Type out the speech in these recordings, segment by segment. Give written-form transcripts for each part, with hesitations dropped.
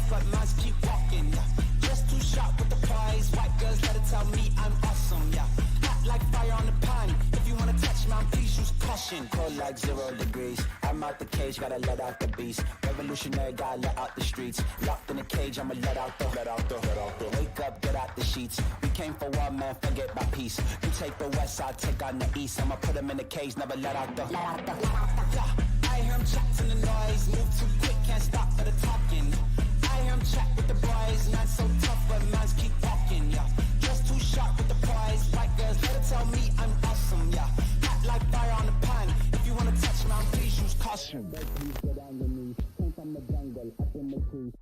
tough, but minds keep walking, yeah. Just too sharp with the prize. White girls let it tell me I'm awesome, yeah. Hot like fire on the pan. If you wanna touch me, please use caution. Cold like 0 degrees. I'm out the cage, gotta let out the beast. Revolutionary, gotta let out the streets. Locked in a cage, I'ma let out the. Wake up, get out the sheets. We came for war, man, forget my peace. You take the west, I'll take on the east. I'ma put them in the cage, never let out the. Yeah. I hear him chat to the noise. Move too quick, can't stop for the talking. I hear him chat with the boys. Man so tough, but minds keep walking, yeah. Just too sharp with the prize. White girls, let it tell me I'm awesome, yeah. Hot like fire on the pan. If you wanna touch me, please use caution. Please get on your knees. Come from the jungle, up in the trees.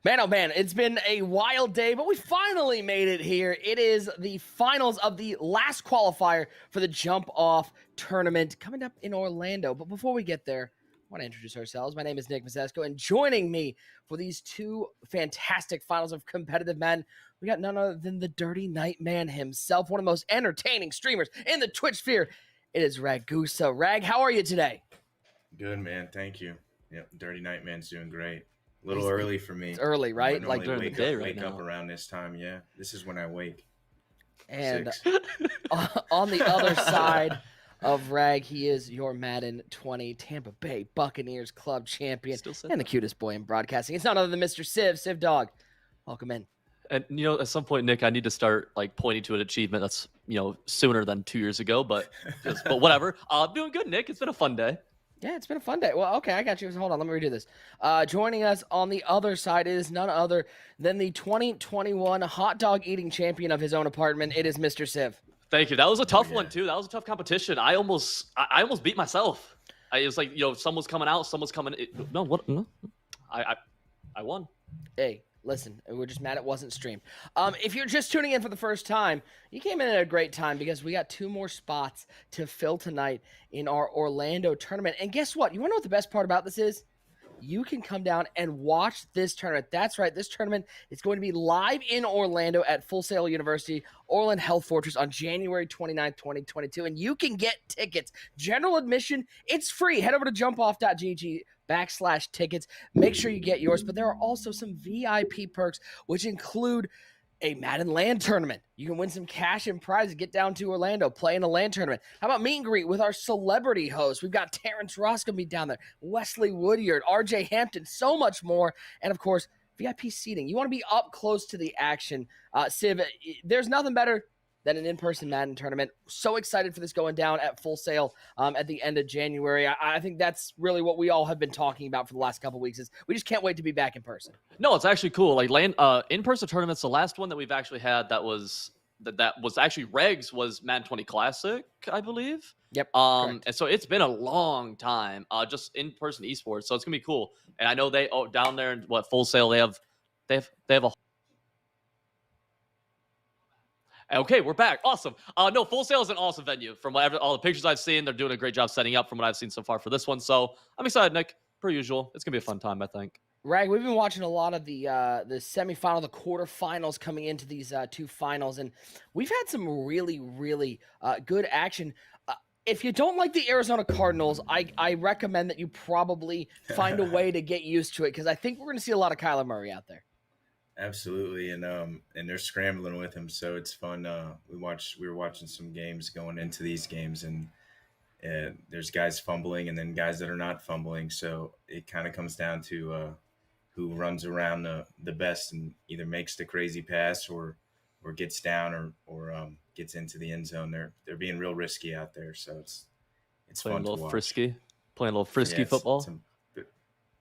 Man, oh man, it's been a wild day, but we finally made it here. It is the finals of the last qualifier for the JumpOff tournament coming up in Orlando. But before we get there, I want to introduce ourselves. My name is Nick Mazesko, and joining me for these two fantastic finals of competitive men, we got none other than the Dirty Nightman himself, one of the most entertaining streamers in the Twitch sphere. It is Ragusa. Rag, how are you today? Good, man. Thank you. Yep, Dirty Nightman's doing great. A little early for me. It's early, right? I Like normally during the day right wake up now. around this time. Yeah, this is when I wake. and 6. on the other side of Rag, he is your Madden 20 Tampa Bay Buccaneers club champion Still said and the that. cutest boy in broadcasting. It's none other than Mr. Civ Dog. Welcome in. And at some point, Nick, I need to start like pointing to an achievement that's sooner than 2 years ago, but whatever. I'm doing good, Nick. It's been a fun day. Yeah, it's been a fun day. Well, okay, I got you. Hold on, let me redo this. Joining us on the other side is none other than the 2021 hot dog eating champion of his own apartment. It is Mr. Civ. Thank you. That was a tough yeah. one too. That was a tough competition. I almost beat myself. It was like someone's coming out, someone's coming. No. I won. Hey, listen, we're just mad it wasn't streamed. If you're just tuning in for the first time, you came in at a great time because we got 2 more spots to fill tonight in our Orlando tournament. And guess what? You want to know what the best part about this is? You can come down and watch this tournament. That's right. This tournament is going to be live in Orlando at Full Sail University, Orland Health Fortress on January 29th, 2022. And you can get tickets. General admission, it's free. Head over to jumpoff.gg/tickets. Make sure you get yours. But there are also some VIP perks, which include a Madden LAN tournament. You can win some cash and prizes. Get down to Orlando, play in a LAN tournament. How about meet and greet with our celebrity hosts? We've got Terrence Ross going to be down there, Wesley Woodyard, RJ Hampton, so much more. And, of course, VIP seating. You want to be up close to the action. Civ, there's nothing better than an in-person Madden tournament. So excited for this going down at Full Sail at the end of January. I think that's really what we all have been talking about for the last couple of weeks. Is we just can't wait to be back in person. No, it's actually cool. Like in-person tournaments, the last one that we've actually had that was actually Regs was Madden 20 Classic, I believe. Yep. And so it's been a long time, just in-person esports. So it's gonna be cool. And I know down there in Full Sail they have a. Okay, we're back. Awesome. No, Full Sail is an awesome venue. From all the pictures I've seen, they're doing a great job setting up from what I've seen so far for this one. So I'm excited, Nick. Per usual, it's gonna be a fun time, I think. Rag, we've been watching a lot of the semifinal, the quarterfinals coming into these 2 finals, and we've had some really, really good action. If you don't like the Arizona Cardinals, I recommend that you probably find a way to get used to it because I think we're going to see a lot of Kyler Murray out there. Absolutely, and they're scrambling with him, so it's fun. We were watching some games going into these games, and there's guys fumbling, and then guys that are not fumbling. So it kind of comes down to who runs around the best and either makes the crazy pass or gets down or gets into the end zone. They're being real risky out there, so it's playing fun a little to watch. playing a little frisky football.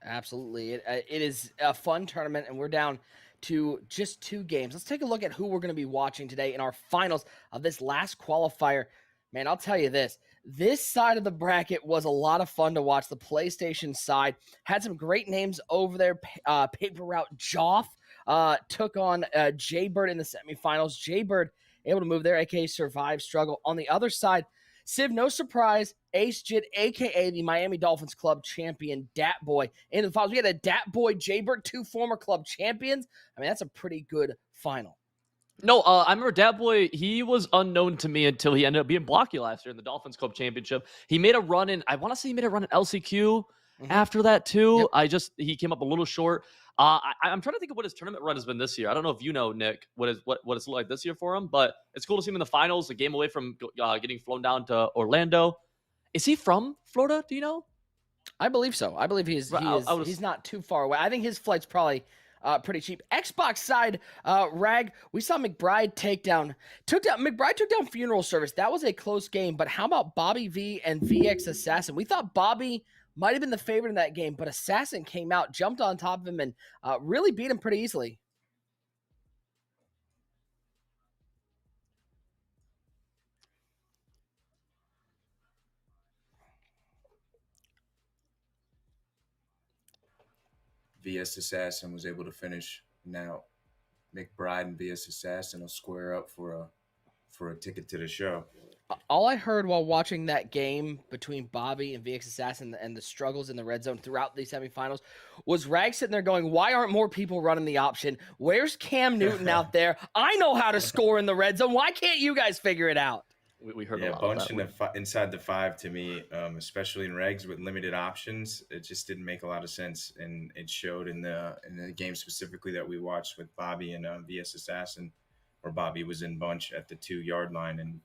Absolutely, it is a fun tournament, and we're down to just 2 games. Let's take a look at who we're going to be watching today in our finals of this last qualifier. Man, I'll tell you this. This side of the bracket was a lot of fun to watch. The PlayStation side had some great names over there. Paper Route Joff took on Jaybird in the semifinals. Jaybird able to move there, aka survive struggle. On the other side, Civ, no surprise, Ace Jid, a.k.a. the Miami Dolphins club champion, Dat Boy. In the finals, we had a Dat Boy, Jaybird, 2 former club champions. I mean, that's a pretty good final. No, I remember Dat Boy, he was unknown to me until he ended up being blocky last year in the Dolphins Club Championship. He made a run in, I want to say he made a run in LCQ after that too. Yep. He came up a little short. I'm trying to think of what his tournament run has been this year. I don't know if you know, Nick, what it's looked like this year for him, but it's cool to see him in the finals, a game away from getting flown down to Orlando. Is he from Florida? Do you know? I believe so. I believe he's not too far away. I think his flight's probably pretty cheap. Xbox side, Rag, we saw McBride McBride took down Funeral Service. That was a close game, but how about Bobby V and VX Assassin? We thought Bobby might have been the favorite in that game, but Assassin came out, jumped on top of him, and really beat him pretty easily. VS Assassin was able to finish. Now McBride and VS Assassin will square up for a ticket to the show. All I heard while watching that game between Bobby and VX Assassin and the struggles in the red zone throughout the semifinals was Rag sitting there going, why aren't more people running the option? Where's Cam Newton out there? I know how to score in the red zone. Why can't you guys figure it out? We heard a Yeah, lot of bunch that. inside the 5 to me, especially in regs with limited options, it just didn't make a lot of sense, and it showed in the game specifically that we watched with Bobby and VS Assassin, where Bobby was in bunch at the 2-yard line, and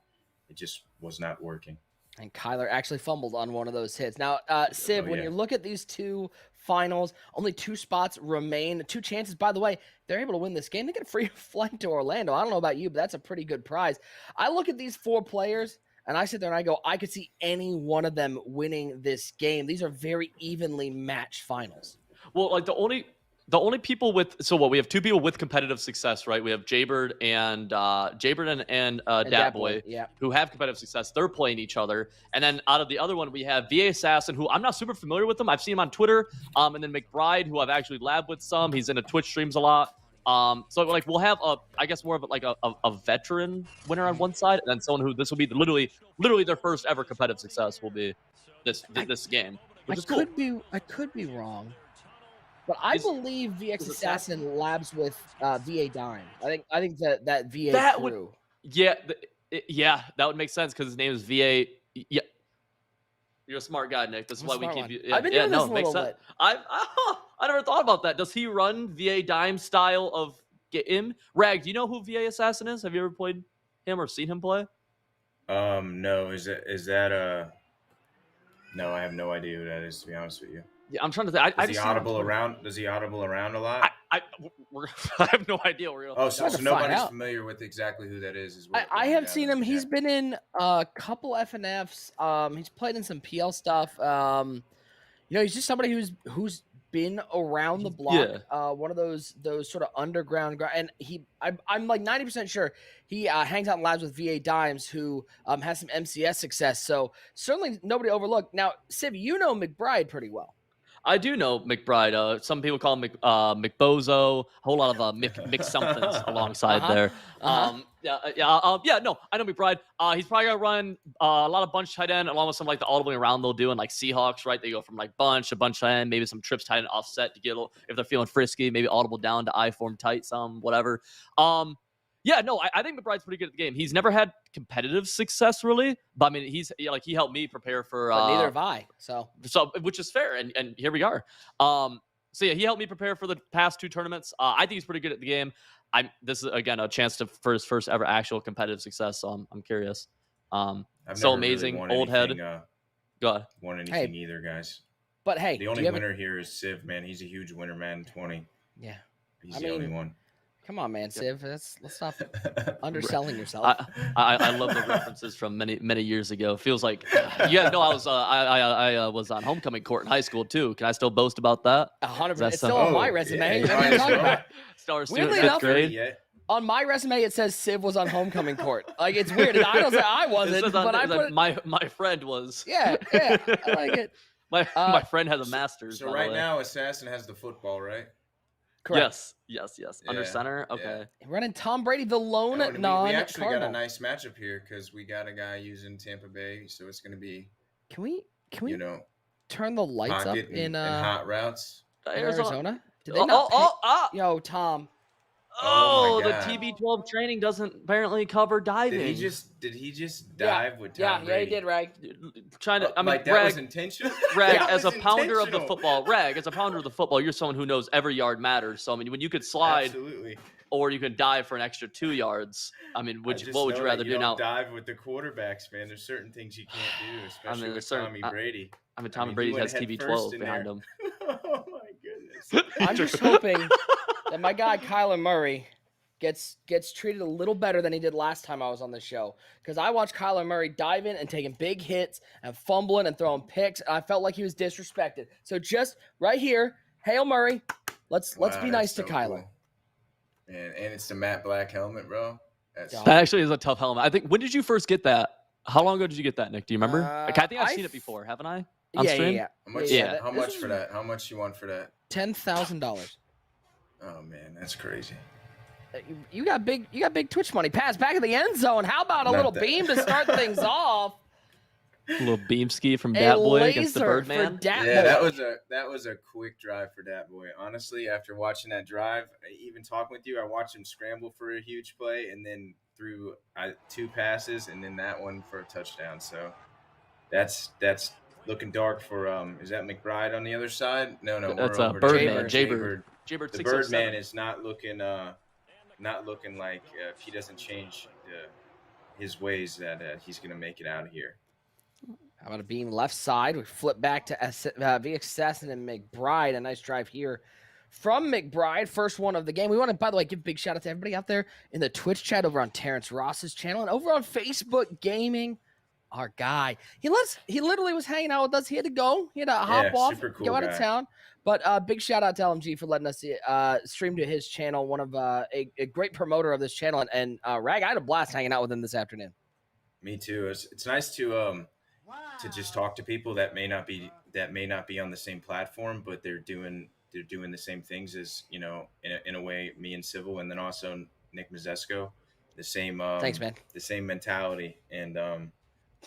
it just was not working. And Kyler actually fumbled on one of those hits. Now, Civ, when yeah. you look at these two finals, only 2 spots remain, 2 chances. By the way, they're able to win this game. They get a free flight to Orlando. I don't know about you, but that's a pretty good prize. I look at these 4 players, and I sit there and I go, I could see any one of them winning this game. These are very evenly matched finals. Well, like the only people with we have 2 people with competitive success, right? We have Jaybird and Datboy, yeah, who have competitive success. They're playing each other, and then out of the other one, we have VA Assassin, who I'm not super familiar with him. I've seen him on Twitter, and then McBride, who I've actually labbed with some. He's into Twitch streams a lot. So like we'll have I guess more of a veteran winner on one side, and then someone who this will be literally their first ever competitive success will be this game, which is cool. I could be wrong. But I believe VX Assassin labs with VA Dime. I think that VA that crew. Yeah, that would make sense because his name is VA. Yeah, you're a smart guy, Nick. This is why we keep you. I've been doing this a little bit. I never thought about that. Does he run VA Dime style of game? Rag, do you know who VA Assassin is? Have you ever played him or seen him play? No. Is that No, I have no idea who that is, to be honest with you. Yeah, I'm trying to think. Does he audible around a lot? I have no idea. So nobody's familiar with exactly who that is. I have seen him. He's been in a couple FNFs. He's played in some PL stuff. He's just somebody who's been around the block. Yeah. One of those sort of underground, and I'm like 90% sure he hangs out in labs with VA Dimes, who has some MCS success. So certainly nobody overlooked. Now, Civ, you know McBride pretty well. I do know McBride. Some people call him McBozo. A whole lot of Mick somethings alongside there. No, I know McBride. He's probably gonna run a lot of bunch tight end along with some like the audibly around they'll do, and like Seahawks, right? They go from like bunch tight end, maybe some trips tight end offset to get a little, if they're feeling frisky, maybe audible down to I form tight, some whatever. I think McBride's pretty good at the game. He's never had competitive success really, but I mean, he helped me prepare for. But neither have I. So which is fair, and here we are. He helped me prepare for the past 2 tournaments. I think he's pretty good at the game. This is again a chance for his first ever actual competitive success. So I'm curious. So amazing, really old anything, head. Go ahead. Won anything either, guys. But hey, the only winner here is Civ, man. He's a huge winner, man. 20. Yeah, he's the only one. Come on, man, Civ. Let's stop underselling yourself. I love the references from many years ago. Feels like you guys know I was on homecoming court in high school too. Can I still boast about that? 100%. It's still on my resume. Star student, weirdly enough, grade. On my resume it says Civ was on homecoming court. Like, it's weird. I don't say I wasn't, but I put my friend was. Yeah, I like it. My friend has a master's. So right now, Assassin has the football, right? Correct. Yes. Under center. Okay. Yeah. Running Tom Brady, the lone we non. actually got a nice matchup here because we got a guy using Tampa Bay, so it's going to be. Can we turn the lights up in hot routes? Arizona? Did they not Yo, Tom. Oh, the TB12 training doesn't apparently cover diving. Did he just dive with Tom Brady? Yeah, he did, Rag. That was intentional. Rag, as a pounder of the football, you're someone who knows every yard matters. So I mean, when you could slide, absolutely, or you can dive for an extra 2 yards. I mean, what would you rather do now? Dive with the quarterbacks, man. There's certain things you can't do, especially with Tommy Brady. Tommy Brady has TB12 behind him. Oh my goodness! I'm just hoping that my guy Kyler Murray gets treated a little better than he did last time I was on the show, because I watched Kyler Murray diving and taking big hits and fumbling and throwing picks, and I felt like he was disrespected. So just right here, Hail Murray, let's be nice to Kyler. Cool. And it's the matte black helmet, bro. That actually is a tough helmet. I think. When did you first get that? How long ago did you get that, Nick? Do you remember? I think I've seen it before, haven't I? On stream? Yeah. How much for that? How much you want for that? $10,000. Oh man, that's crazy. You got big Twitch money. Pass back in the end zone. How about a little beam to start things off? A little beam ski from A Dat Boy against the laser for Birdman. Dat Yeah, Boy. that was a quick drive for that boy. Honestly, after watching that drive, even talking with you, I watched him scramble for a huge play and then threw 2 passes and then that one for a touchdown. So that's looking dark for is that McBride on the other side? No, That's we're a over Birdman, Jaybird. Jaybird The 607. Birdman is not looking like if he doesn't change his ways that he's going to make it out of here. How about a beam left side? We flip back to VX Assassin and McBride. A nice drive here from McBride. First one of the game. We want to, by the way, give a big shout out to everybody out there in the Twitch chat over on Terrence Ross's channel and over on Facebook Gaming. Our guy. He literally was hanging out with us. He had to go. He had to hop off, super cool go out guy. of town. But big shout out to LMG for letting us stream to his channel. One of a great promoter of this channel. And Rag, I had a blast hanging out with him this afternoon. Me too. It's nice to just talk to people that may not be on the same platform, but they're doing the same things as, you know, in a way, me and Civil, and then also Nick Mazesco, the same Thanks, man. the same mentality. And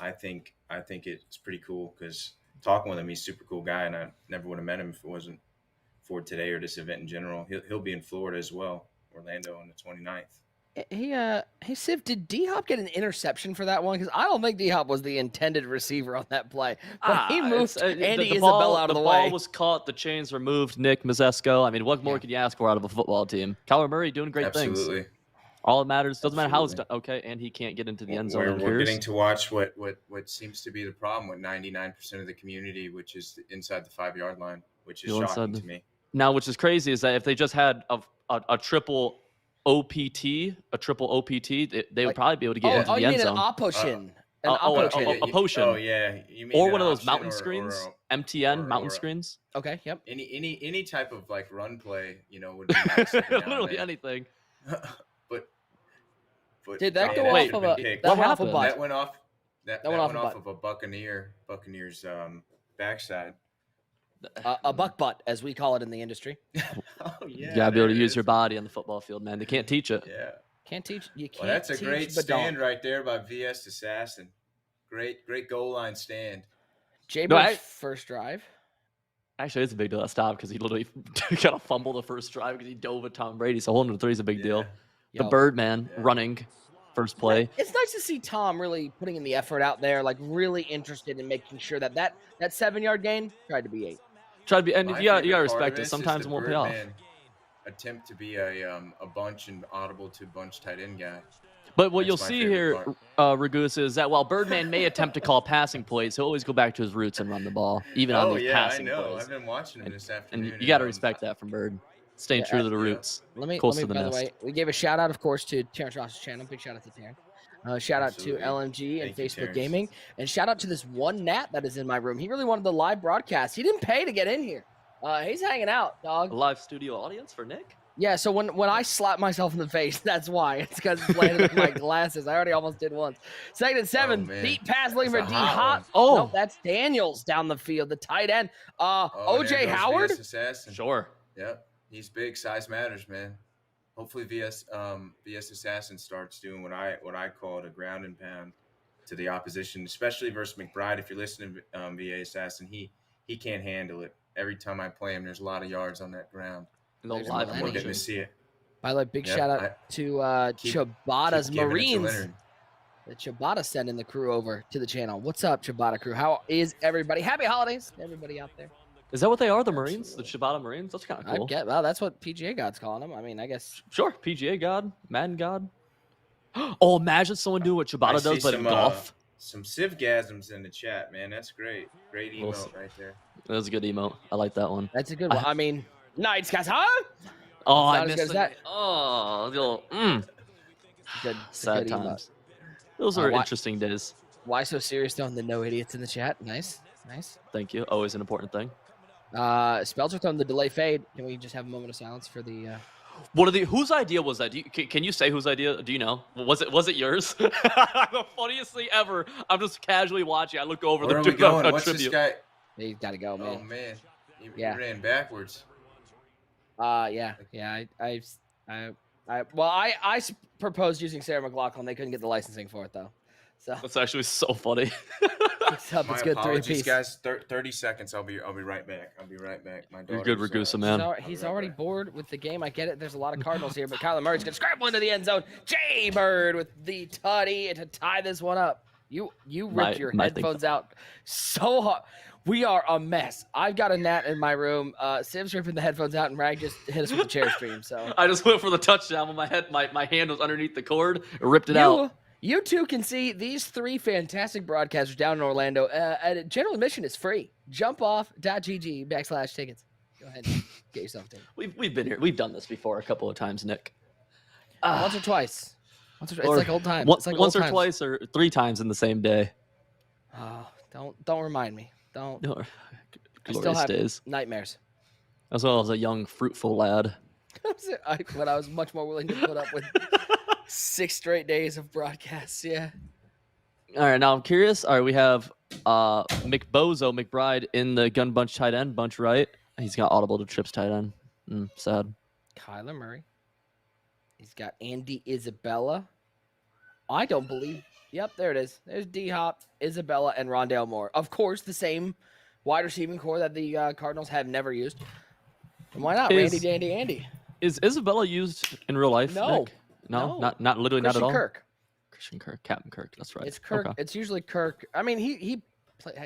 I think it's pretty cool because talking with him, he's a super cool guy, and I never would have met him if it wasn't for today or this event in general. He'll be in Florida as well, Orlando on the 29th. Hey, Civ, did D-Hop get an interception for that one? Because I don't think D-Hop was the intended receiver on that play. But he moved Andy Isabella out of the way. The ball was caught. The chains were moved. Nick Mazesco. I mean, what more could you ask for out of a football team? Kyler Murray doing great things. Absolutely. All that matters. Doesn't matter how it's done. Okay, and he can't get into the end zone. We're getting to watch what seems to be the problem with 99% of the community, which is inside the 5-yard line, which is shocking to me. Now, which is crazy is that if they just had a triple OPT, they would probably be able to get into the end zone. An option. A potion. Oh yeah, you mean or one of those mountain screens, MTN mountain screens. Okay, yep. Any type of like run play, you know, would be nice. Literally anything. But did that go off of a what happened? That went off. That went off a of a Buccaneers backside. A buck butt, as we call it in the industry. Oh yeah. You gotta be able to use your body on the football field, man. They can't teach it. Yeah. Can't teach. You can't. Well, that's a teach, great but stand don't. right there by VS Assassin. Great goal line stand. Jaybird's first drive. Actually, it's a big deal. That stop because he literally got to fumble the first drive because he dove at Tom Brady. So holding the 3 is a big deal. The Birdman running first play. It's nice to see Tom really putting in the effort out there, like really interested in making sure that 7-yard gain tried to be 8. Try to be, and My you gotta favorite part respect of it. this Sometimes is it the won't pay off. Birdman attempt to be a bunch and audible to bunch tight end guy. But what That's you'll my see favorite here, part. Ragus, is that while Birdman may attempt to call passing plays, he'll always go back to his roots and run the ball, even on these passing I know. plays. I've been watching him this afternoon. And you got to respect that from Bird. Staying true to the roots. Let me Close by to the the nest. way, we gave a shout out, of course, to Terrence Ross's channel. Big shout out to Terrence. Shout Absolutely. out to LMG and Thank you, Facebook Terrence. Gaming. And shout out to this one Nat that is in my room. He really wanted the live broadcast. He didn't pay to get in here. He's hanging out, dog. A live studio audience for Nick? Yeah, so when I slap myself in the face, that's why. It's because it's landed with my glasses. I already almost did once. Second and 7. man. Deep pass looking for That's a hot D-Hop. one. Oh. Nope, that's Daniels down the field, the tight end. OJ there goes Howard? VS Assassin. Sure. Yep. He's big. Size matters, man. Hopefully VS Assassin starts doing what I call a ground and pound to the opposition, especially versus McBride. If you're listening to VS Assassin, he can't handle it. Every time I play him, there's a lot of yards on that ground. And the There's live no And we're getting animation. to see it. By the way, big Yep, shout out to Ciabatta's Keep giving it to Marines. Leonard. The Ciabatta sending the crew over to the channel. What's up, Ciabatta crew? How is everybody? Happy holidays to everybody out there. Is that what they are, the Marines? The Ciabatta Marines? That's kind of cool. Well, that's what PGA God's calling them. I mean, I guess. Sure. PGA God, Madden God. Oh, imagine someone doing what I Ciabatta see does, but in some, golf. Some civgasms in the chat, man. That's great. Great We'll emote see. right there. That was a good emote. I like that one. That's a good one. I mean, nice, guys, huh? Oh, Not I as missed good as it. that. Oh, the little, Good. sad good emote. times. Those are why- interesting days. Why so serious, though? The no idiots in the chat. Nice. Thank you. Always an important thing. Spells are throwing the delay fade. Can we just have a moment of silence for the? Whose idea was that? Can you say whose idea? Do you know? Was it yours? The funniest thing ever. I'm just casually watching. I look over Where the are we going? What's tribute. this guy? He's got to go, Oh man. man, he Yeah. ran backwards. Yeah. I proposed using Sarah McLaughlin. They couldn't get the licensing for it though. So That's actually so funny. picks up. My It's good 3 apologies, apiece. guys. 30 seconds. I'll be right back. My You're daughter. good, Ragusa, man. He's already bored with the game. I get it. There's a lot of Cardinals here, but Kyler Murray's gonna scramble into the end zone. Jay Bird with the tutty to tie this one up. You ripped your headphones out so hard. We are a mess. I've got a gnat in my room. Sim's ripping the headphones out, and Rag just hit us with the chair stream. So I just went for the touchdown when my hand was underneath the cord, ripped it out. You too can see these 3 fantastic broadcasters down in Orlando. General admission is free. JumpOff.gg/tickets. Go ahead and get yourself a ticket. We've been here. We've done this before a couple of times, Nick. Once or twice. It's like old times. It's like once old or times. twice or 3 times in the same day. Oh, don't remind me. Don't. No, I still glorious have days. nightmares. As well as a young, fruitful lad. When I was much more willing to put up with 6 straight days of broadcasts. Yeah. All right, now I'm curious. All right, we have McBride in the gun bunch tight end bunch, right? He's got audible to trips tight end. Sad. Kyler Murray. He's got Andy Isabella. I don't believe. Yep, there it is. There's D-Hop, Isabella, and Rondale Moore. Of course, the same wide receiving core that the Cardinals have never used. And why not? Randy, Dandy, Andy. Is Isabella used in real life? No. Nick? No, No. not literally, Christian not at all. Kirk. Christian Kirk, Captain Kirk. That's right. It's Kirk. Okay. It's usually Kirk. I mean, he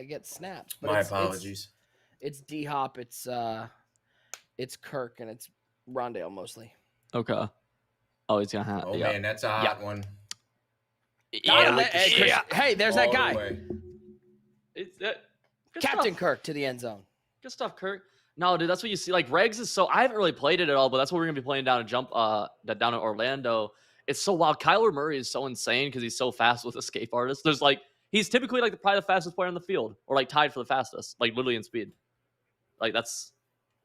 gets snaps. But My apologies. It's D-Hop. It's Kirk, and it's Rondale mostly. Okay. Oh, he's gonna have. Oh yeah. man, that's a hot one. Hey, there's that All the guy. way. It's Captain Kirk to the end zone. Good stuff, Kirk. No, dude, that's what you see. Like Regs is so. I haven't really played it at all, but that's what we're gonna be playing down in down in Orlando. It's so wild. Kyler Murray is so insane because he's so fast with escape artists. There's like he's typically like probably the fastest player on the field, or like tied for the fastest, like literally in speed. Like that's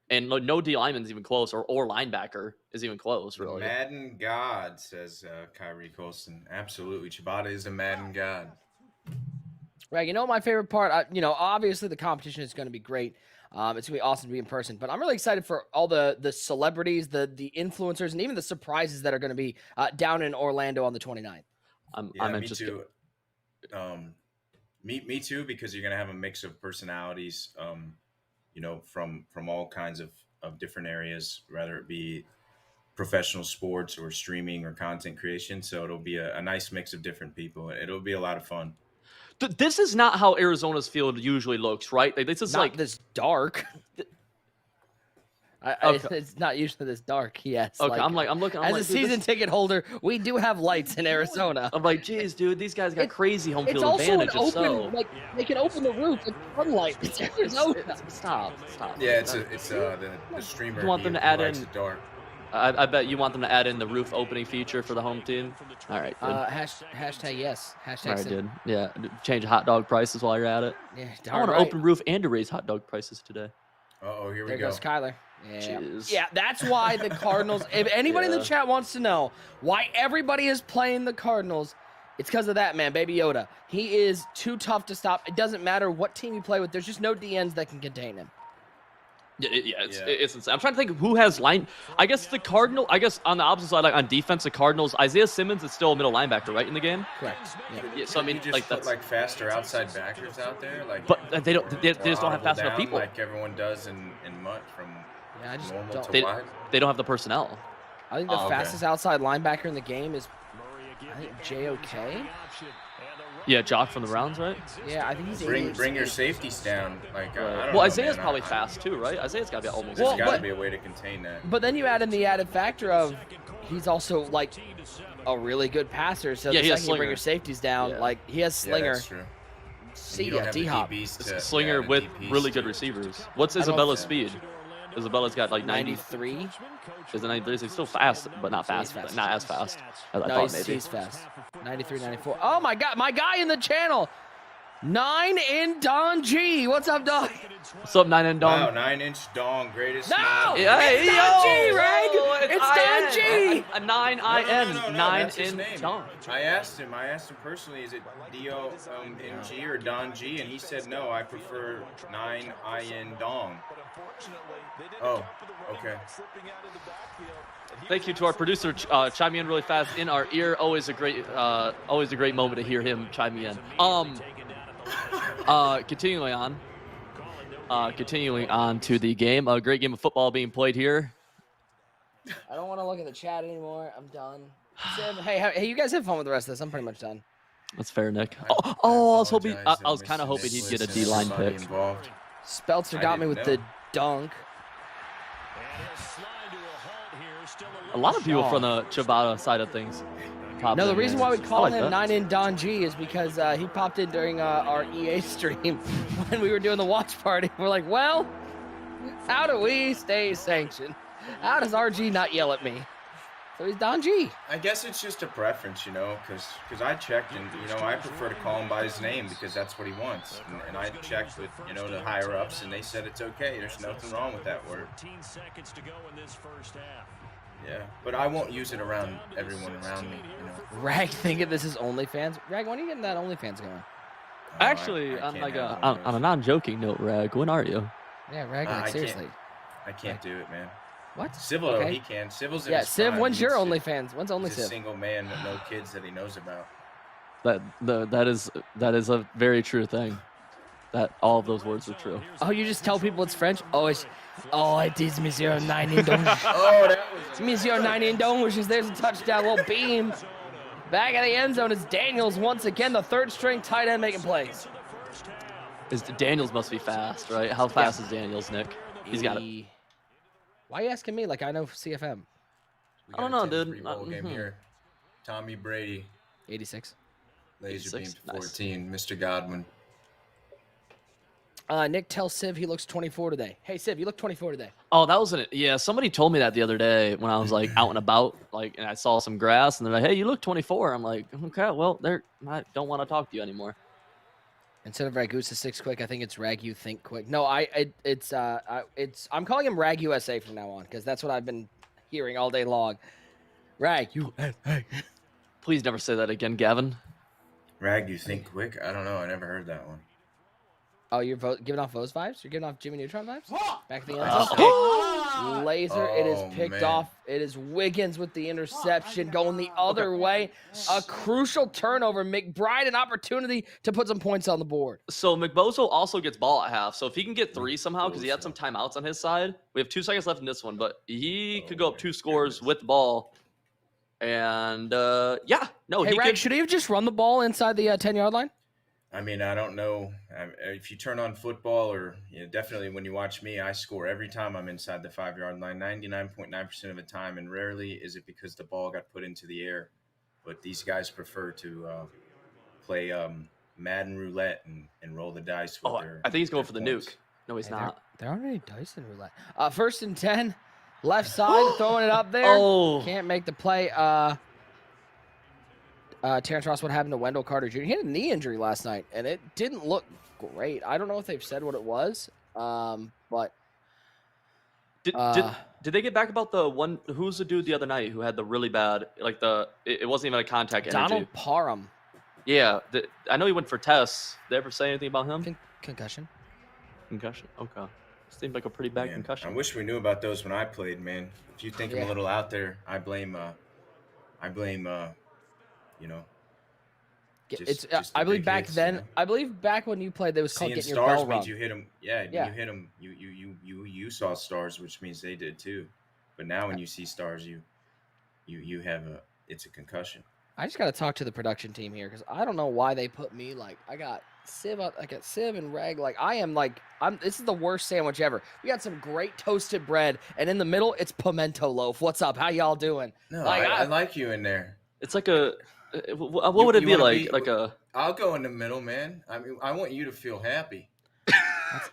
and no D lineman's even close, or linebacker is even close. Really, Madden God, says Kyrie Colston. Absolutely, Chibata is a Madden God. Right. You know, my favorite part. Obviously the competition is going to be great. It's gonna be awesome to be in person, but I'm really excited for all the celebrities, the influencers, and even the surprises that are going to be down in Orlando on the 29th. I'm Me interested. too. Me too, because you're gonna have a mix of personalities. From all kinds of different areas, whether it be professional sports or streaming or content creation. So it'll be a nice mix of different people. It'll be a lot of fun. This is not how Arizona's field usually looks, right? Like this is Not like this dark. Okay. It's not usually this dark. Yes. okay. I'm looking. As like, a season ticket holder, we do have lights in Arizona. I'm like, geez, dude, these guys got crazy home It's field also advantage. an If so. open, they can open the roof with sunlight. It's Arizona. Stop. Yeah, it's the streamer. You want them he to add likes in- it dark. I bet you want them to add in the roof opening feature for the home team. All right, good. Hashtag yes. Hashtag All right, sit. dude. Yeah, change hot dog prices while you're at it. Yeah, I darn want to right. open roof and to raise hot dog prices today. Uh-oh, here we There go. goes Kyler. Yeah. Jeez. Yeah, that's why the Cardinals, if anybody in the Yeah. chat wants to know why everybody is playing the Cardinals, it's because of that, man, Baby Yoda. He is too tough to stop. It doesn't matter what team you play with. There's just no DNs that can contain him. It's insane. I'm trying to think who has line. I guess the Cardinal. I guess on the opposite side, like on defense, the Cardinals. Isaiah Simmons is still a middle linebacker, right, in the game? Correct. Yeah. Yeah, so I mean, You just like put that's. like faster outside backers out there, like. But they don't. They or just don't have audible fast enough down people. like everyone does in MUT from Yeah, I just normal don't. to They- wide. They don't have the personnel. I think the Oh, okay. fastest outside linebacker in the game is, I think, JOK. Yeah, Jock from the Browns, right? Yeah, I think he's Bring your safeties down. Like I don't Well, know, Isaiah's man. probably fast too, right? Isaiah's got to be almost. There's Well, got to but- be a way to contain that. But then you add in the added factor of he's also like a really good passer. So Yeah, the he has second you bring Slinger. your safeties down, Yeah. like he has Yeah, Slinger. that's true. See You don't ya, have the D-Hop. DBs to- Slinger the with DBs really to- good receivers. What's I don't- Isabella's speed? Isabella's got like 90. 93. Is it 93? He's still fast, but not fast. fast. Not as fast as I No, thought he's maybe. fast. 93, 94. Oh my God, my guy in the channel. 9 in Don G. What's up, dog? What's up, 9 and Dong? Wow, 9-inch dong, greatest. No! smile. Yeah, It's hey, Don yo! G, Reg! Oh, It's Don G! A 9 No, IN, no, 9 that's his in name. Dong. I asked him personally, is it D-O-N-G or Don G? And he said, no, I prefer 9-I-N dong. Oh, okay. Thank you to our producer chiming in really fast in our ear. Always a great moment to hear him chiming in. Continuing on to the game. A great game of football being played here. I don't want to look at the chat anymore. I'm done. Sim, hey, you guys have fun with the rest of this. I'm pretty much done. That's fair, Nick. I was kind of hoping he'd get a D-line pick. Speltzer got me with the dunk. A lot of people from the Ciabatta side of things. No, the reason why we call him 9-in Don G is because he popped in during our EA stream when we were doing the watch party. We're like, well, how do we stay sanctioned? How does RG not yell at me? So he's Don G. I guess it's just a preference, because I checked and, I prefer to call him by his name because that's what he wants. And I checked with, the higher-ups, and they said it's okay. There's nothing wrong with that word. Yeah, but I won't use it around everyone around me, Rag thinking this is OnlyFans. Rag, when are you getting that OnlyFans going? Actually, on a non-joking note, Rag, when are you? Yeah, Rag, seriously. I can't do it, man. What? Civil, okay. He can. Civil's in yeah, his Civ, prime. when's your OnlyFans? When's He's OnlyCiv? a single man with no kids that he knows about. That is a very true thing. That all of those words are true. Oh, you just tell people it's French? Oh, it is Monsieur 9-in Don. Oh, that was Monsieur 9-in Don, which is there's a touchdown, little beam. Back at the end zone is Daniels once again, the third string tight end making plays. Daniels must be fast, right? How fast is Daniels, Nick? He's got it. Why are you asking me like I know CFM? I don't know, dude. Game here. Tommy Brady. 86. Laser beam to 14. Nice. Mr. Godwin. Nick tells Civ he looks 24 today. Hey, Civ, you look 24 today. Oh, that wasn't it. Yeah, somebody told me that the other day when I was like out and about, and I saw some grass, and they're like, "Hey, you look 24." I'm like, "Okay, well, I don't want to talk to you anymore." Instead of Ragusa 6 quick, I think it's Ragu think quick. No, I'm calling him Rag USA from now on because that's what I've been hearing all day long. Rag USA. Please never say that again, Gavin. Rag, you think quick? I don't know. I never heard that one. Oh, you're giving off those vibes? You're giving off Jimmy Neutron vibes? Back at the end zone. Laser, it is picked off. It is Wiggins with the interception going the other way. A crucial turnover. McBride, an opportunity to put some points on the board. So McBozo also gets ball at half. So if he can get 3 somehow, because he had some timeouts on his side. We have 2 seconds left in this one, but he could go up 2 scores with the ball. And, should he have just run the ball inside the 10-yard line? I mean, I don't know. If you turn on football or definitely when you watch me, I score every time I'm inside the 5-yard line, 99.9% of the time. And rarely is it because the ball got put into the air. But these guys prefer to play Madden roulette and roll the dice with their I think he's going for the points. nuke. No, he's not. There aren't any dice in roulette. 1st and 10. Left side, throwing it up there. Oh. Can't make the play. Terrence Ross, what happened to Wendell Carter Jr.? He had a knee injury last night, and it didn't look great. I don't know if they've said what it was, but did they get back about the one? Who's the dude the other night who had the really bad, it wasn't even a contact energy? Donald Parham. Yeah, I know he went for tests. Did they ever say anything about him? Concussion. Concussion. Okay. Seemed like a pretty bad concussion. I wish we knew about those when I played, man. If you think I'm a little out there, I blame I believe back then. I believe back when you played, there was called getting your bell rung. You hit them. Yeah, you hit them. You saw stars, which means they did too. But now when you see stars, you have it's a concussion. I just got to talk to the production team here because I don't know why they put me I got Civ and Reg. This is the worst sandwich ever. We got some great toasted bread, and in the middle, it's pimento loaf. What's up? How y'all doing? No, I like you in there. It's like a. What would it be like? I'll go in the middle, man. I mean, I want you to feel happy.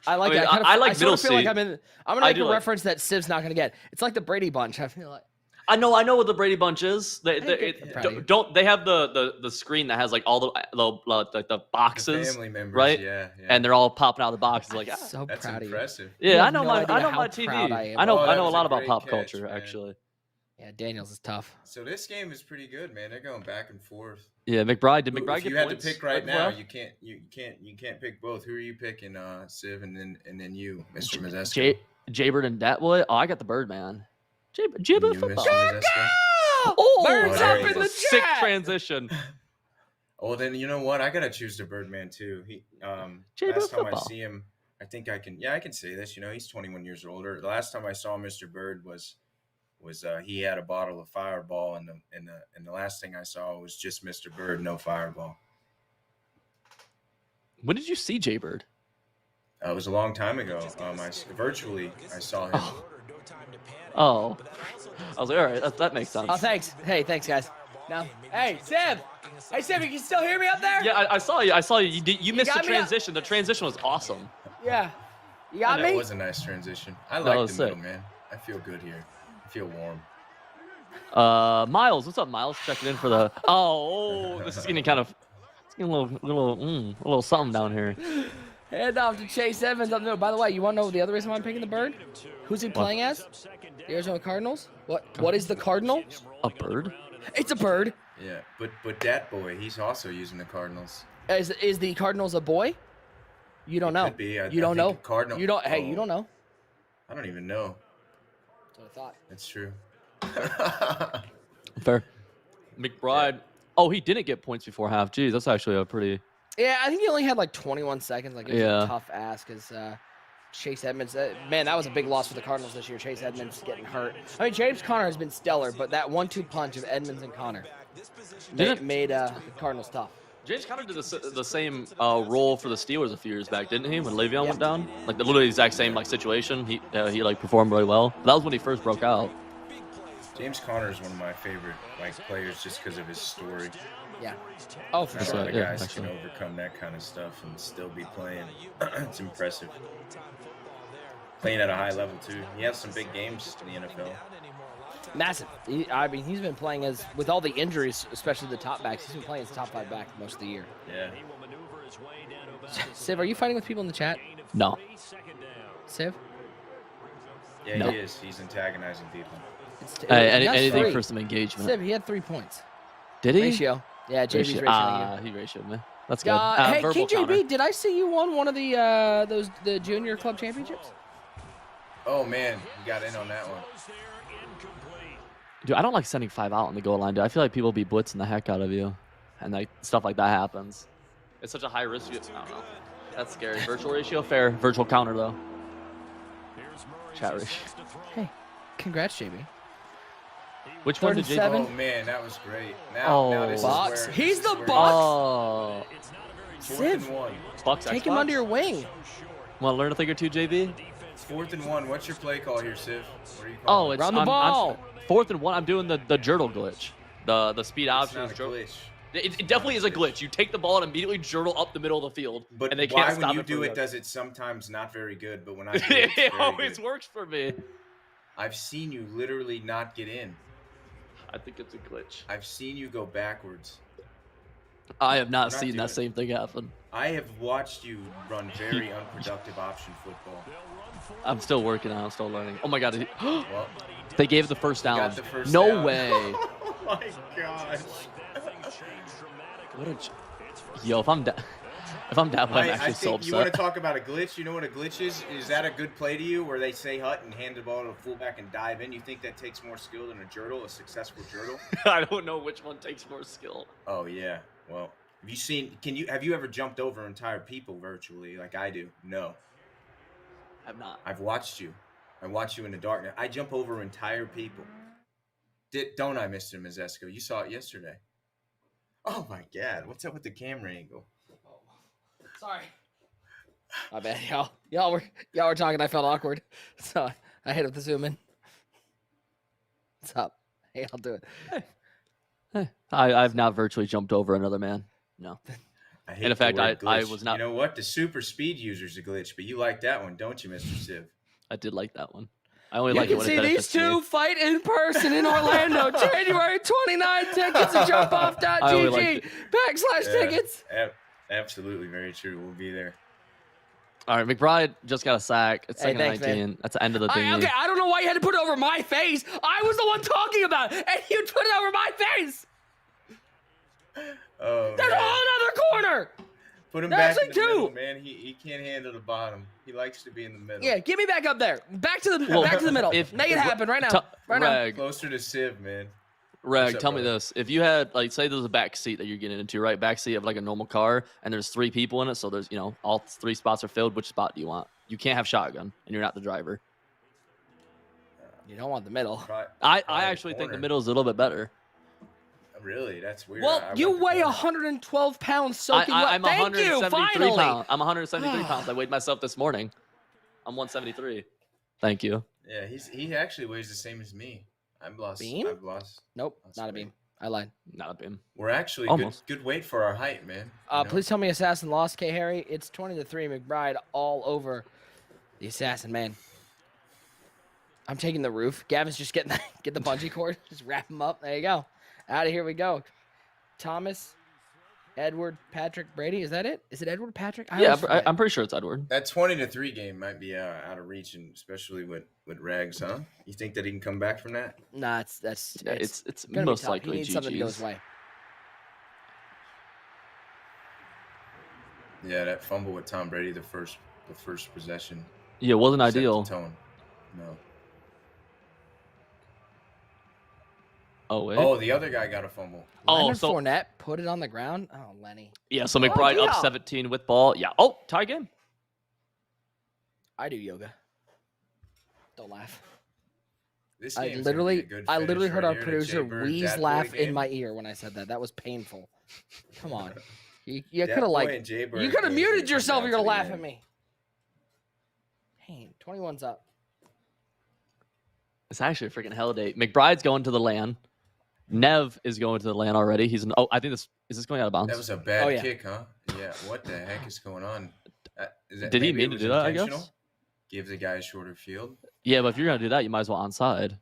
I like that. I like middle feel seat. I'm gonna make a reference that Civ's not gonna get. It's like the Brady Bunch. I feel like. I know what the Brady Bunch is. They have the screen that has all the boxes, the family members, right? Yeah. And they're all popping out of the boxes So that's proud impressive. of you. Yeah, I know no my how TV. proud I am. I know a was lot a about great pop catch, culture man. actually. Yeah, Daniels is tough. So this game is pretty good, man. They're going back and forth. Yeah, McBride. Did McBride if get you had points? to pick right now, you can't pick both. Who are you picking, Civ, and then you, Mr. Mazesko? Jaybird and Datwood. Oh, I got the Birdman. Jibba You football. missed him, Zesko? Oh, Bird's there up he in the is. Sick chat. transition. Oh, then you know what? I gotta choose the Birdman too. Jibba Last time I football. see him, I think I can. Yeah, I can say this. You know, he's 21 years older. The last time I saw Mr. Bird was he had a bottle of Fireball, and the last thing I saw was just Mr. Bird, no Fireball. When did you see Jaybird? It was a long time ago. Virtually I saw him. Oh, I was like, all right, that makes sense. Oh, thanks. Hey, thanks, guys. Now, hey, Siv. Hey, Siv, you can still hear me up there? Yeah, I saw you. I saw you. You missed the got me up. transition. The transition was awesome. Yeah. You got That me? was a nice transition. I That like was the middle, sick. man. I feel good here. I feel warm. Miles, what's up, Miles? Checking in for the. Oh, this is getting kind of. It's getting a little something down here. Hand off to Chase Evans up there. By the way, you want to know the other reason why I'm picking the Bird? Who's he playing as? The Arizona Cardinals? What is the Cardinal? A bird? It's a bird. Yeah, but that boy, he's also using the Cardinals. Is the Cardinals a boy? You don't know. Could be. You don't know. Cardinal. You don't. Hey, Oh, you don't know. I don't even know. That's what I thought. That's true. Fair. McBride. Oh, he didn't get points before half. Jeez, that's actually a pretty. Yeah, I think he only had like 21 seconds. Like it was Yeah. a tough ask because Chase Edmonds. Man, that was a big loss for the Cardinals this year. Chase Edmonds getting hurt. I mean, James Conner has been stellar, but that 1-2 punch of Edmonds and Conner made the Cardinals tough. James Conner did the same role for the Steelers a few years back, didn't he? When Le'Veon went down, like the literally exact same like situation. He like performed really well. That was when he first broke out. James Conner is one of my favorite players just because of his story. Yeah. Oh, for Not a sure. lot of yeah, guys actually. can overcome that kind of stuff and still be playing. It's impressive. Playing at a high level too. He has some big games in the NFL. Massive. I mean, he's been playing with all the injuries, especially the top backs. He's been playing as top 5 back most of the year. Yeah. Siv, are you fighting with people in the chat? No. Siv? Yeah, No. he is. He's antagonizing people. He has Anything 3. for some engagement. Siv, he had 3 points. Did he? Ratio. Yeah, JB's ratioing you. He ratioed me. That's good. Hey, Verbal King counter. JB, did I see you won one of the junior club championships? Oh man, you got in on that one. Dude, I don't like sending 5 out on the goal line, dude. I feel like people be blitzing the heck out of you, and like stuff like that happens. It's such a high risk. I don't know. That's scary. Virtual ratio, fair. Virtual counter though. Chat ratio. Hey, congrats, JB. Which one did 37. JB? Oh man, that was great. Now this Bucks. is where He's this is the where- Bucks. Oh, 4th and Siv. 1. Bucks. Take Xbox? him under your wing. Want to learn a thing or two, JB? 4th and 1. What's your play call here, Siv? What are you Oh, calling? it's Run the I'm ball. 4th and 1. I'm doing the Jurtle glitch. The speed It's option. not a glitch. It definitely is a glitch. You take the ball and immediately jurtle up the middle of the field, But and they why can't when stop you it. do from it you. does it sometimes not very good, but when I do it, it's It very always good. works for me. I've seen you literally not get in. I think it's a glitch. I've seen you go backwards. I have not Not seen doing that it. same thing happen. I have watched you run very unproductive option football. I'm still working on it. I'm still learning. Oh my god. Well, They gave the first down. got the first no down. way. Oh my gosh. What a... Yo, if I'm down, I'm I actually so think you want upset. to talk about a glitch. You know what a glitch is? Is that a good play to you where they say hut and hand the ball to a fullback and dive in? You think that takes more skill than a jurtle, a successful jurtle? I don't know which one takes more skill. Oh yeah. Well, have you seen? Have you ever jumped over entire people virtually like I do? No. I'm not. I've watched you. I watch you in the darkness. I jump over entire people. Don't I, Mr. Mazesko? You saw it yesterday. Oh my God! What's up with the camera angle? Sorry. My bad, y'all. Y'all were talking. I felt awkward, so I hit up the zoom in. What's up? Hey, I'll do it. I've not virtually jumped over another man. No. I hate In the fact, word I glitch. was not- You know what? The super speed user's a glitch, but you like that one, don't you, Mr. Civ? I did like that one. I only You like it can when see it these benefits two me. fight in person in Orlando, January 29. Tickets at I only liked JumpOff.gg /tickets. Absolutely, very true. We'll be there. All right, McBride just got a sack. It's Hey, second and thanks, man. 19. That's the end of the thing. Okay, I don't know why you had to put it over my face. I was the one talking about it, and you put it over my face. Oh, There's a man. whole other corner. Put him That's back in like the middle, two. man. He can't handle the bottom. He likes to be in the middle. Yeah, get me back up there. Back to the middle. Make it happen right now. Right now. Reg, Closer to Civ, man. Reg, up, tell me brother? this. If you had, like, say there's a back seat that you're getting into, right? Back seat of like a normal car, and there's 3 people in it, so there's, all 3 spots are filled. Which spot do you want? You can't have shotgun, and you're not the driver. You don't want the middle. I actually think the middle is a little bit better. Really? That's weird. Well, I you want the weigh corner. 112 pounds soaking wet. I'm Thank you, 173 finally. pounds. I'm 173 pounds. I weighed myself this morning. I'm 173. Thank you. Yeah, he actually weighs the same as me. I've lost. Beam? Nope, lost not a weight. beam. I lied. Not a beam. We're actually Almost. good weight for our height, man. You know? Please tell me Assassin lost, K. Harry. It's 20-3 McBride all over the Assassin, man. I'm taking the roof. Gavin's just get the bungee cord. Just wrap him up. There you go. Out of here we go. Thomas, Edward, Patrick, Brady. Is that it? Is it Edward, Patrick? I'm pretty sure it's Edward. That 20-3 game might be out of reach, and especially with Rags, huh? You think that he can come back from that? Nah, it's It's gonna be most tough. likely He needs something to go his GG's. way. Yeah, that fumble with Tom Brady, the first possession. Yeah, it wasn't set the ideal. tone. No. Oh wait. Oh, the other guy got a fumble. Leonard so Fournette put it on the ground. Oh, Lenny. yeah, so McBride yeah. up 17 with ball. Yeah. Oh, tie game. I do yoga. Don't laugh. This I game's gonna be a good literally finish heard right our here, the producer Jay-Bird wheeze Dad Boy laugh in game. my ear when I said that. That was painful. Come on. You Dad could have Boy like and Jay-Bird you could have game's muted gonna come yourself. down You're to gonna the laugh end. at me. Dang, 21's up. It's actually a freaking hell day. McBride's going to the LAN. Nev is going to the LAN already. I think is this going out of bounds? That was a bad Oh, yeah. kick, huh? Yeah. What the heck is going on? Did he maybe mean it to was do that, I intentional? guess? Give the guy a shorter field. Yeah, but if you're gonna do that, you might as well onside.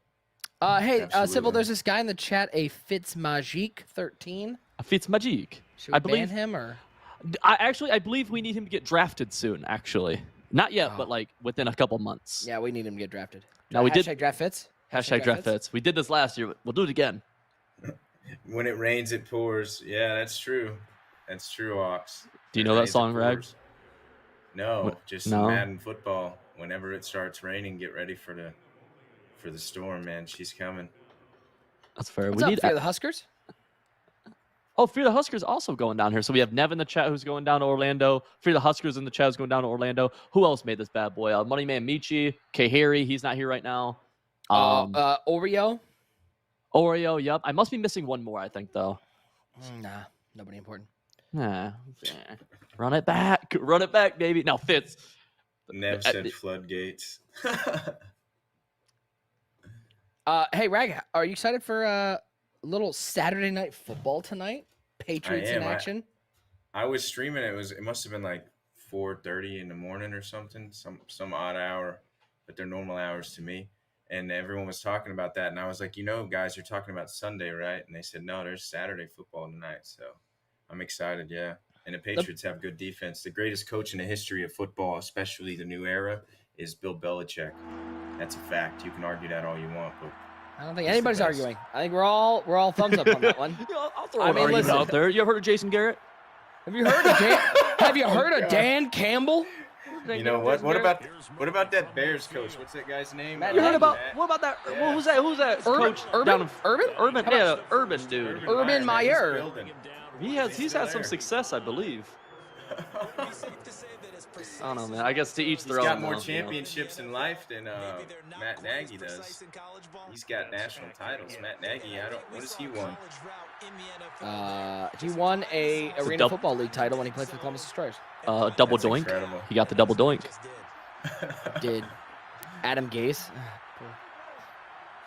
Hey, Sybil, Absolutely. there's this guy in the chat, a Fitzmagique13. Fitz Magic. Should we I ban believe. him or? I believe we need him to get drafted soon. Actually, not yet, Oh. but like within a couple months. Yeah, we need him to get drafted. Now we did Hashtag draft fits. hashtag draft fits. We did this last year. We'll do it again. When it rains, it pours. Yeah, that's true. That's true, Ox. Do you When know it that rains, it song, Rag? pours. No, What- just no? Madden football. Whenever it starts raining, get ready for the storm, man. She's coming. That's fair. What's we up, need. Fear the Huskers? Oh, Fear the Huskers also going down here. So we have Nev in the chat who's going down to Orlando. Fear the Huskers in the chat who's going down to Orlando. Who else made this bad boy? Money Man Michi, K Harry. He's not here right now. Oreo? Oreo. Yep. I must be missing one more. I think though. Nah, nobody important. Nah. Run it back. Run it back, baby. No, Fitz. Nev said floodgates. Hey, Rag, are you excited for a little Saturday night football tonight? Patriots in am. action. I was streaming. It must have been like 4:30 in the morning or something, some odd hour, but they're normal hours to me. And everyone was talking about that, and I was like, guys, you're talking about Sunday, right? And they said, no, there's Saturday football tonight. So I'm excited, yeah. And the Patriots have good defense. The greatest coach in the history of football, especially the new era, is Bill Belichick. That's a fact. You can argue that all you want, but I don't think He's the anybody's best. arguing. I think we're all thumbs up on that one. I'll throw I an mean, argument listen. out there. You ever heard of Jason Garrett? Have you heard of Dan Campbell? you know what? What about that Bears coach? What's that guy's name? Matt You heard about Matt- what about that? Yeah. Who's that coach? Urban? down in- Urban? Urban, How yeah, about- Urban dude. Urban man, he's Meyer. building. He's still had some there. success, I believe. I don't know, man. I guess to each He's their own. got more though, you know. championships in life than Matt Nagy does. He's got national titles. Matt Nagy, what has he won? He won a Arena dub- Football League title when he played for the Columbus Destroyers. Double That's doink. incredible. He got the double doink. Did Adam Gase?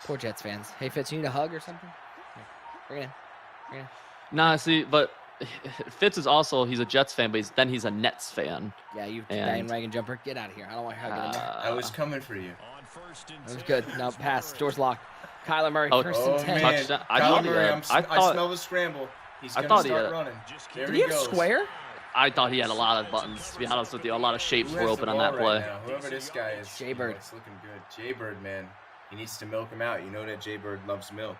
Poor Jets fans. Hey Fitz, you need a hug or something? Here, bring it in. Nah, see, but Fitz is also he's a Jets fan, but he's a Nets fan. Yeah, you And- bandwagon jumper. Get out of here. I don't want you hugging him. I was coming for you. That was good. No, pass. Door's locked. Kyler Murray, Oh, first Oh and 10. man, Touchdown. I Kyler thought he Murray, had- I I smell the scramble. He's I gonna thought he start had- running. There Did he he have goes. square? I thought he had a lot of buttons. To be honest with you, a lot of shapes Who were has open the on ball that right play. now? Whoever this guy is, Jay-Bird. it's looking good. Jay-Bird, man, he needs to milk him out. You know that Jay-Bird loves milk.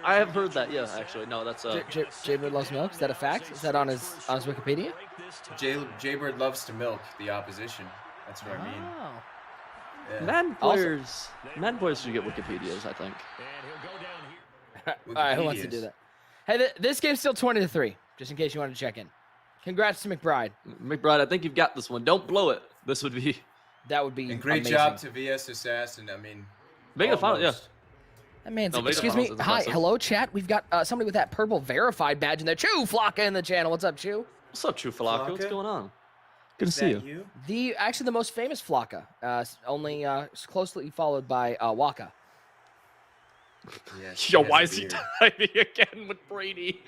I have heard that. Yeah, actually, no, that's Jaybird loves milk. Is that a fact? Is that on his Wikipedia? Jaybird loves to milk the opposition. That's what I mean. Oh. Yeah. Man players should get Wikipedias, I think. All right, who wants to do that? Hey, this game's still 20-3, just in case you want to check in. Congrats to McBride. McBride, I think you've got this one. Don't blow it. This would be. That would be And great amazing. job to VS Assassin. I mean, Make the final, yeah. That man's, No, excuse me. is Hi, impressive. hello, chat. We've got somebody with that purple verified badge in there. Chew Flocka in the channel. What's up, Chew? What's up, True Falaka? What's Flocka? going on? Good to Is see that you. you? Actually the most famous Flocka, only closely followed by Waka. Yeah, she Yo, has why a is he beard. diving again with Brady?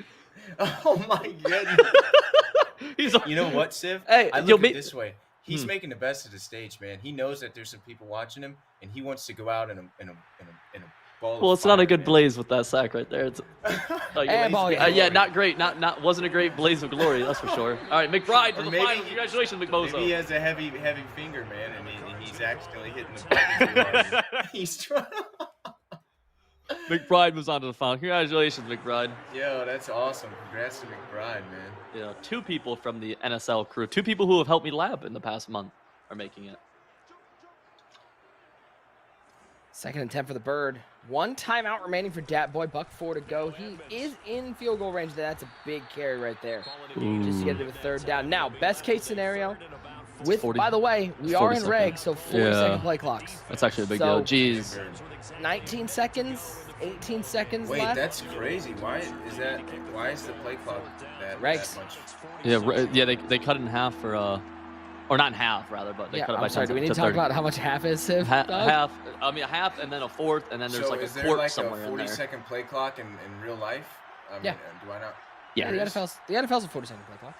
Oh my goodness. He's You know what, Civ? Hey, I yo, look at it this way. He's making the best of the stage, man. He knows that there's some people watching him, and he wants to go out in a ball. Well, of it's not a fire, good man. blaze with that sack right there. It's And ball game. yeah, not great. Not wasn't a great blaze of glory, that's for sure. All right, McBride to Or the maybe- final. Congratulations, Maybe he McBozo. has a heavy finger, man, and he's accidentally hitting the button too hard. He's trying. McBride moves on to the final. Congratulations, McBride. Yo, that's awesome. Congrats to McBride, man. Yeah, 2 people from the NSL crew, 2 people who have helped me lab in the past month are making it. 2nd and 10 for the Bird. 1 timeout remaining for Dat Boy. Buck 4 to go. He is in field goal range. That's a big carry right there. Just to get to a 3rd down. Now, best case scenario. With 40 by the way, we it's are 40 in reg, so 40-second play clocks. That's actually a big So- deal. Jeez. 19 seconds, 18 seconds Wait, left. that's crazy. Why is the play clock that Regs. much? Yeah, they cut it in half for or not in half rather, but they Yeah, cut it by I'm sorry. 10 Do we need to to talk 30. about how much half is, Civ? half? dog? A half, and then a fourth, and then there's So like a is there quart like somewhere a in there. 40-second play clock in real life? I mean, Yeah. Do I not? Yeah, The There is? NFL's a 40-second play clock.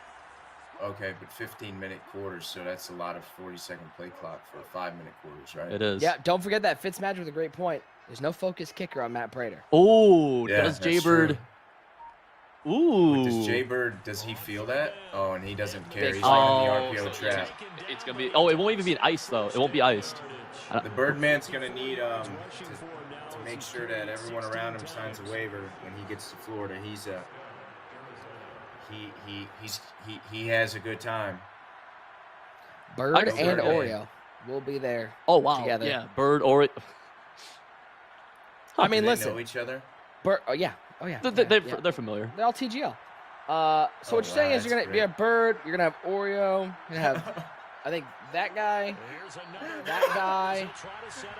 Okay, but 15-minute quarters, so that's a lot of 40-second play clock for 5-minute quarters, right? it is. Yeah, don't forget that Fitzmagic with a great point. There's no focus kicker on Matt Prater. Oh, Yeah, does that's Jaybird? Ooh. Does Jaybird, does he feel that? Oh, and he doesn't care. Big He's like in Oh, the RPO trap. It's gonna be. Oh, it won't even be an ice though. It won't be iced. The Birdman's gonna need to make sure that everyone around him signs a waiver when he gets to Florida. He has a good time. Bird I can see and that. Oreo will be there. Oh wow. Together. Yeah, Bird or it. I Do mean, they listen. know each other? Bird. Oh yeah. Oh yeah. They're familiar. They're all TGL. So what you're saying is you're that's gonna have Bird. You're gonna have Oreo. You're gonna have I think that guy. That guy.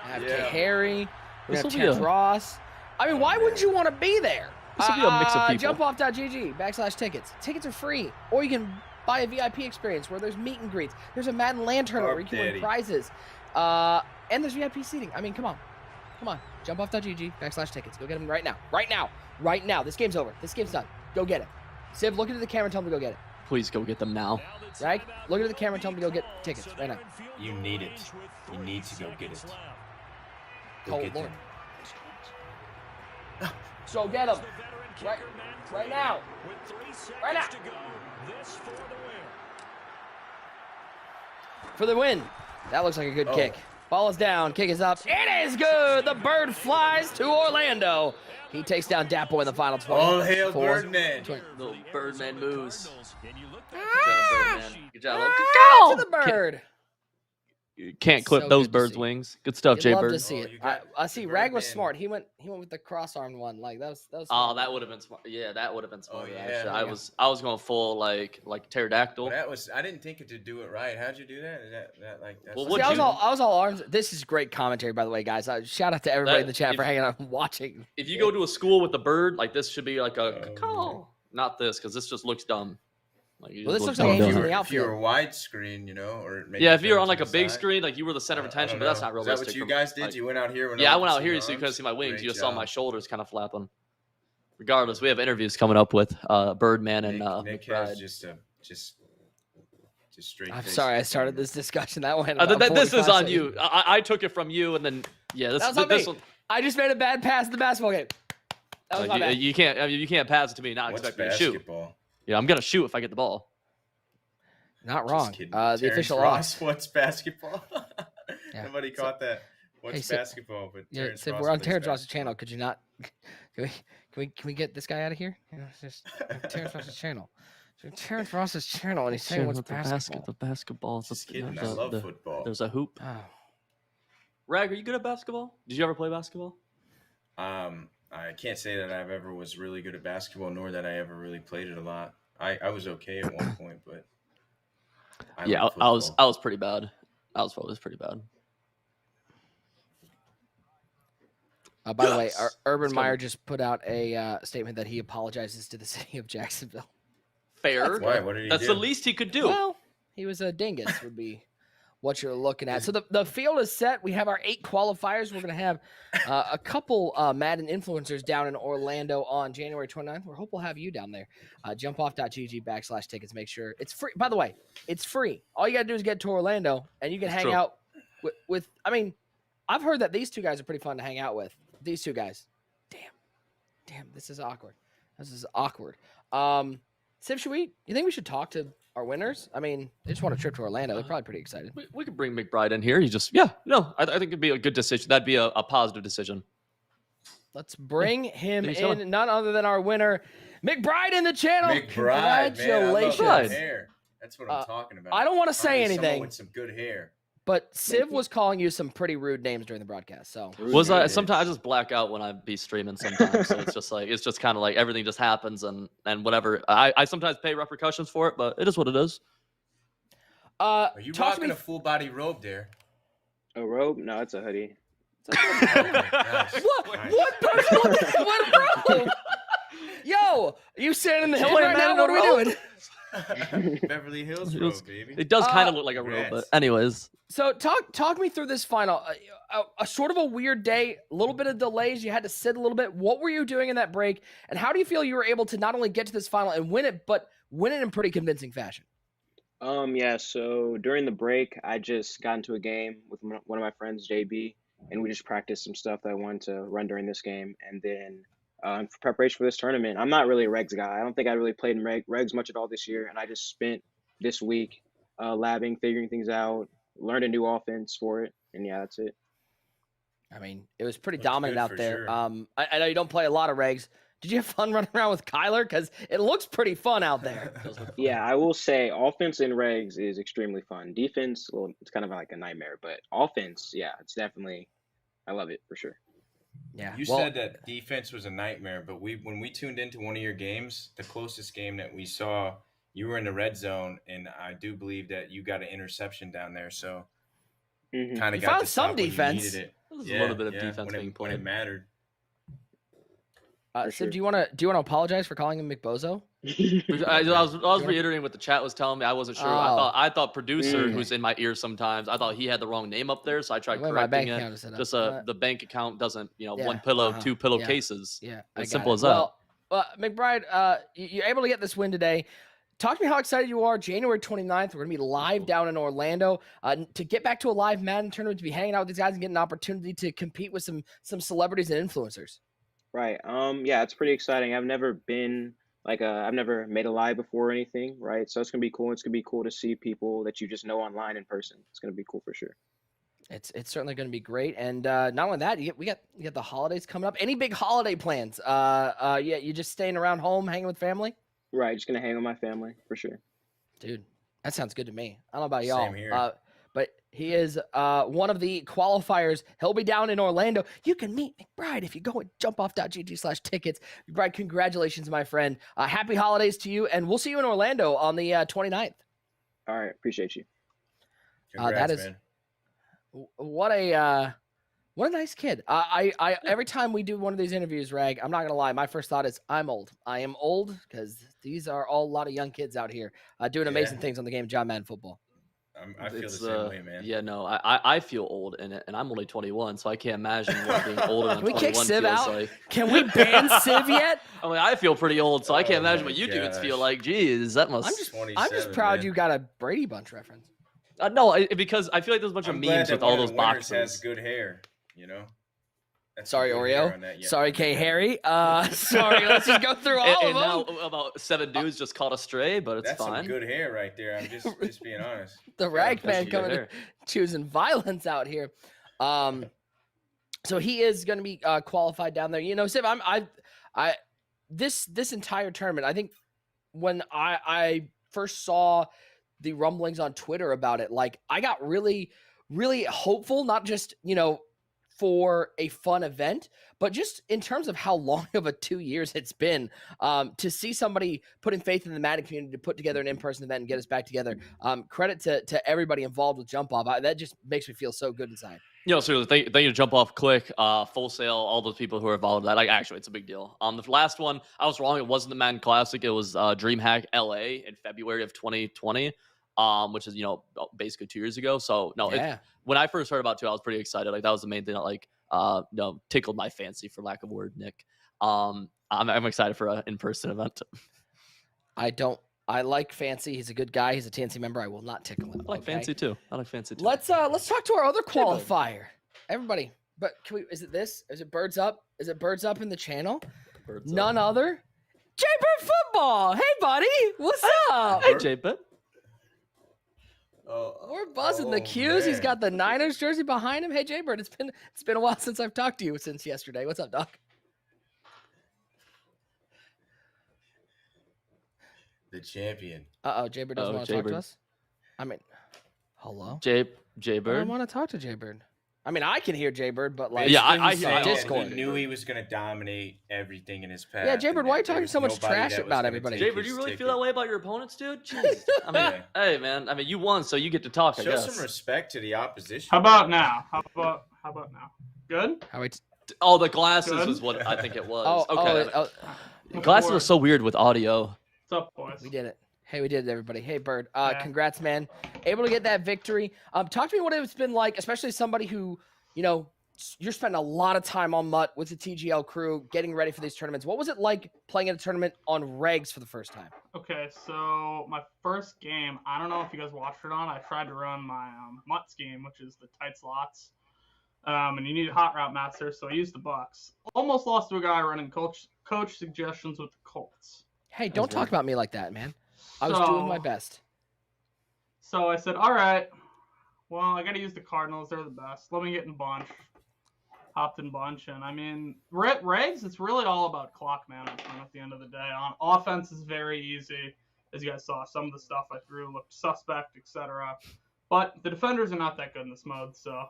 Have Yeah. Harry. We're This'll gonna have be Terrence Ross. I mean, why wouldn't you want to be there? This'll be a mix of people. JumpOff.gg/tickets. Tickets are free, or you can buy a VIP experience where there's meet and greets. There's a Madden LAN tournament where you can win Daddy. prizes, and there's VIP seating. I mean, come on. JumpOff.gg/tickets. Go get them right now. Right now. This game's over. This game's done. Go get it. Civ, look into the camera and tell them to go get it. Please go get them now. Right? Look into the camera and tell them to go get tickets right now. You need it. You need to go get it. Go Oh, get Lord. them. So get them. Right now. Right now. For the win. That looks like a good Oh. kick. Ball is down. Kick is up. It is good. The Bird flies to Orlando. He takes down Dat Boy in the final 20. All hail 4, Birdman. 20. Little Birdman moves. Good job, Birdman. Good job. To the Bird. You can't clip So those good to birds' see. wings. Good stuff, You'd Jay love Bird. to see Oh, it. you got I see. the Rag was Birdman. smart. He went with the cross-armed one. Like that was Oh, smart. that would have been smart. Yeah, that would have been smart. yeah. Actually, Yeah. I was going full like pterodactyl. Well, I didn't think it to do it right. How'd you do that? Is that like that's Well, See, what'd I was you- all arms. This is great commentary, by the way, guys. Shout out to everybody in the chat if- for hanging out and watching. If you go to a school with a bird, like this should be like a Oh, call. Not this, because this just looks dumb. Like, you Well, just this looks look like dumb Angels doing in it. the if you were outfield. widescreen, or maybe Yeah, if you're turn on to like a the big side. screen, like you were the center of attention, but that's not Is that realistic. what you from- guys did? like- You went out here. Yeah, I went out here so you couldn't see my wings. You just saw my shoulders kind of flapping. Regardless, we have interviews coming up with Birdman and Nick McBride. has just straight. I'm face sorry, I camera. started this discussion. That went. This is 45 on seconds. you. I took it from you, and then yeah, this That was on this me. one. I just made a bad pass in the basketball game. That was my bad. You can't. I mean, you can't pass it to me. Not What's expect me to shoot. basketball? Yeah, I'm gonna shoot if I get the ball. Not Just wrong. kidding. The Terrence official Ross, odds. what's basketball? Yeah. Nobody So- caught that. What's Sid- basketball? But Yeah, Terrence Sid, Ross we're on plays Terrence Ross's basketball. channel. Could you not? Can we get this guy out of here? You know, it's just Terrence Ross's channel. So Terrence Ross's channel, and he's saying what's basketball. The basketball. Just kidding. I love football. There's a hoop. Oh. Rag, are you good at basketball? Did you ever play basketball? I can't say that I've ever was really good at basketball, nor that I ever really played it a lot. I was okay at one point, but I was pretty bad. I was always pretty bad. By the way, Urban Meyer just put out a statement that he apologizes to the city of Jacksonville. Fair. Why? What did he That's do? the least he could do. Well, he was a dingus would be what you're looking at. So the field is set. We have our 8 qualifiers. We're going to have a couple Madden influencers down in Orlando on January 29th. We hope we'll have you down there. JumpOff.gg/tickets. Make sure it's free. By the way, it's free. All you got to do is get to Orlando, and you can hang out with. I mean, I've heard that these 2 guys are pretty fun to hang out with. These 2 guys. Damn, this is awkward. Siv, you think we should talk to our winners? I mean, they just want a trip to Orlando. They're probably pretty excited. We could bring McBride in here. I think it'd be a good decision. That'd be a positive decision. Let's bring him in. None other than our winner, McBride, in the channel. McBride, Congratulations. man, I love that hair. That's what I'm talking about. I don't want to say Finally, anything. someone with some good hair. But Siv was calling you some pretty rude names during the broadcast. So Sometimes I just black out when I be streaming sometimes. So it's just kind of like everything just happens and whatever. I sometimes pay repercussions for it, but it is what it is. Are you rocking a full body robe there? A robe? No, it's a hoodie. Nice. What person? What robe? Yo, you standing in the hill right now? What are we doing? Beverly Hills robe, baby. It does kind of look like a robe, but anyways. So talk me through this final. A sort of a weird day, a little bit of delays. You had to sit a little bit. What were you doing in that break? And how do you feel you were able to not only get to this final and win it, but win it in pretty convincing fashion? Yeah, so during the break, I just got into a game with one of my friends, JB, and we just practiced some stuff that I wanted to run during this game. And then in preparation for this tournament, I'm not really a regs guy. I don't think I really played in regs much at all this year. And I just spent this week labbing, figuring things out, learned a new offense for it. And yeah, that's it. I mean, it was pretty dominant out there. Sure. I know you don't play a lot of regs. Did you have fun running around with Kyler? Because it looks pretty fun out there. Yeah, I will say offense in regs is extremely fun. Defense, well, it's kind of like a nightmare. But offense, yeah, it's definitely, I love it for sure. Yeah. You said that defense was a nightmare, but when we tuned into one of your games, the closest game that we saw, you were in the red zone, and I do believe that you got an interception down there. So kind of got found some defense. There's a little bit of defense being when played. it mattered. So sure. do you want to apologize for calling him McBozo? I was reiterating what the chat was telling me. I wasn't sure. I thought producer, who's in my ear sometimes, I thought he had the wrong name up there, so I tried correcting it. Just the bank account doesn't, one pillow, 2 pillowcases. Yeah, as simple as that. Well, McBride, you're able to get this win today. Talk to me how excited you are. January 29th, we're going to be live down in Orlando to get back to a live Madden tournament, to be hanging out with these guys and get an opportunity to compete with some celebrities and influencers. Right. Yeah, it's pretty exciting. I've never been I've never made a live before or anything, right? So it's gonna be cool. It's gonna be cool to see people that you just know online in person. It's gonna be cool for sure. It's certainly going to be great, and not only that, we got the holidays coming up. Any big holiday plans? You just staying around home, hanging with family? Right, just gonna hang with my family for sure. Dude, that sounds good to me. I don't know about y'all. Same here. But he is one of the qualifiers. He'll be down in Orlando. You can meet McBride if you go and JumpOff.gg/tickets. McBride, congratulations, my friend. Happy holidays to you, and we'll see you in Orlando on the 29th. All right, appreciate you. Congrats, that is man. What a nice kid. I every time we do one of these interviews, Rag, I'm not gonna lie, my first thought is I'm old. I am old because these are all a lot of young kids out here doing amazing things on the game of John Madden football. I feel the same way, man. Yeah, no, I feel old in it, and I'm only 21, so I can't imagine what being older than 21 kick Civ feels out? like. Can we ban Civ yet? I mean, I feel pretty old, so I can't imagine my what you dudes gosh. feel like. Jeez, that must. I'm just proud man. you got a Brady Bunch reference. No, because I feel like there's a bunch of I'm glad memes that with all one of those the winners boxes. has good hair, you know. That's Sorry, some good hair Oreo. on that, yeah. Sorry, K. Harry. Sorry, let's just go through all and of them. now about 7 dudes just caught a stray, but it's That's fine. some good hair right there. I'm just being honest. The Rag that's man good coming hair. choosing violence out here. So he is going to be qualified down there. You know, Sim, this entire tournament, I think when I first saw the rumblings on Twitter about it, like I got really, really hopeful, not just, you know, for a fun event, but just in terms of how long of a 2 years it's been, to see somebody putting faith in the Madden community to put together an in-person event and get us back together. Credit to everybody involved with JumpOff. That just makes me feel so good inside. You know, seriously, thank you to JumpOff, Click, Full Sail, all those people who are involved in that. Like, actually, it's a big deal. The last one, I was wrong. It wasn't the Madden Classic. It was DreamHack LA in February of 2020, which is, you know, basically 2 years ago. So, no, Yeah. when I first heard about it, I was pretty excited. Like, that was the main thing that, like, you know, tickled my fancy, for lack of a word, Nick. I'm excited for an in-person event. I like Fancy. He's a good guy. He's a TNC member. I will not tickle him. I like Fancy too. Let's talk to our other qualifier. Everybody, but can we? Is it this? Is it Birds Up? Is it Birds Up in the channel? None other. J-Bird Football. Hey, buddy. What's up? Hey, J-Bird. We're buzzing the cues. Man. He's got the Niners jersey behind him. Hey, J-Bird. It's been a while since I've talked to you since yesterday. What's up, Doc? The champion. J-Bird doesn't want to talk to us. I mean, hello. J-Bird. I don't want to talk to J-Bird. I mean, I can hear J-Bird, but like, Yeah, I he's hear on you. Discord. He knew he was going to dominate everything in his path. Yeah, J-Bird, and why are you there talking was so much nobody trash that was about gonna everybody? take J-Bird, do his you really feel ticket. that way about your opponents, dude? Jeez. I mean, hey, man. I mean, you won, so you get to talk, I Show guess. some respect to the opposition. How about now? How about now? Good? Oh, the glasses Good? was what I think it was. Okay. Oh, Glasses are so weird with audio. What's up, boys? we did it. Hey, we did it, everybody. Hey, Bird. Yeah. Congrats, man. Able to get that victory. Talk to me what it's been like, especially somebody who, you know, you're spending a lot of time on MUT with the TGL crew, getting ready for these tournaments. What was it like playing in a tournament on regs for the first time? Okay, so my first game, I don't know if you guys watched it on. I tried to run my MUT scheme, which is the tight slots. And you need a hot route master, so I used the Bucks. Almost lost to a guy running coach suggestions with the Colts. Hey, don't talk about me like that, man. I was doing my best. So I said, all right, well, I got to use the Cardinals. They're the best. Let me get in bunch. Hopped in bunch. And, I mean, regs, it's really all about clock management at the end of the day. On offense is very easy. As you guys saw, some of the stuff I threw looked suspect, etc. But the defenders are not that good in this mode, so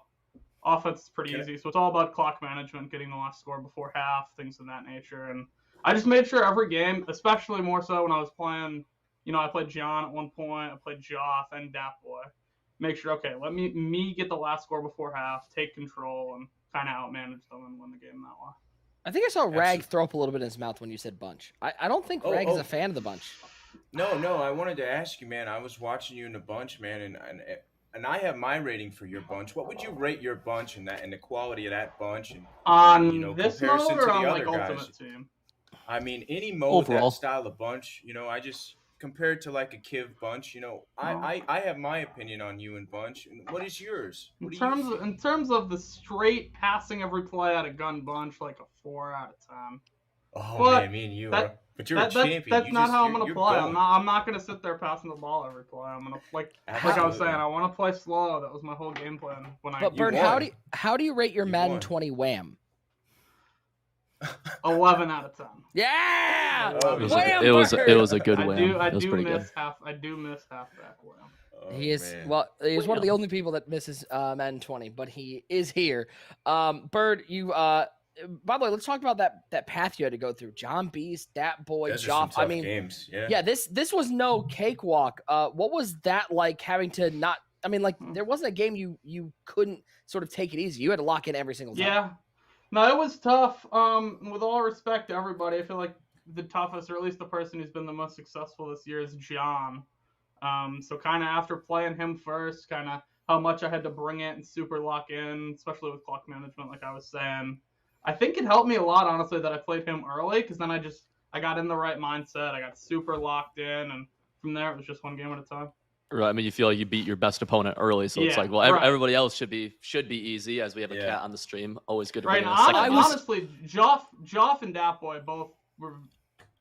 offense is pretty easy. So it's all about clock management, getting the last score before half, things of that nature. And I just made sure every game, especially more so when I was playing, you know, I played John at one point, I played Joff and Dat Boy. Make sure, okay, let me get the last score before half, take control, and kind of outmanage them and win the game that way. I think I saw Rag throw up a little bit in his mouth when you said bunch. I don't think Rag is a fan of the bunch. No, I wanted to ask you, man. I was watching you in the bunch, man, and I have my rating for your bunch. What would you rate your bunch and the quality of that bunch? And On you know, this comparison mode to or the on other like guys? Ultimate Team? I mean, any mode, Overall. that style of bunch, you know, I just compared to like a Kiv bunch, you know, I have my opinion on you and bunch. What is yours? What In terms of the straight passing every play at a gun bunch, like a 4 out of 10. Oh But man, me and you that- are. But you're a champion. That's You not just- how I'm you're- gonna you're play. going. I'm not gonna sit there passing the ball every play. I'm gonna like I was Absolutely. saying, I want to play slow. That was my whole game plan when But I Bird, won. how do you rate your You Madden won. 20 wham? 11 out of 10. Yeah! Oh, Wham, It was a Bird! good I win. do It was pretty good. miss halfback wham. Oh, He is man. he's one of the only people that misses Madden 20, but he is here. Bird, you by the way, let's talk about that path you had to go through. John Beast, Dat Boy, Those are some Joff. tough I mean, games. yeah, this was no cakewalk. What was that like having to not? I mean, like there wasn't a game you couldn't sort of take it easy. You had to lock in every single time. Yeah. No, it was tough. With all respect to everybody, I feel like the toughest, or at least the person who's been the most successful this year, is John. So kind of after playing him first, kind of how much I had to bring it and super lock in, especially with clock management, like I was saying. I think it helped me a lot, honestly, that I played him early, because then I got in the right mindset. I got super locked in, and from there it was just one game at a time. Right. I mean, you feel like you beat your best opponent early, so it's Yeah, like, well, right. everybody else should be easy, as we have a Yeah. cat on the stream. Always good to Right, bring and in a second. honestly, Joff and Dat Boy both were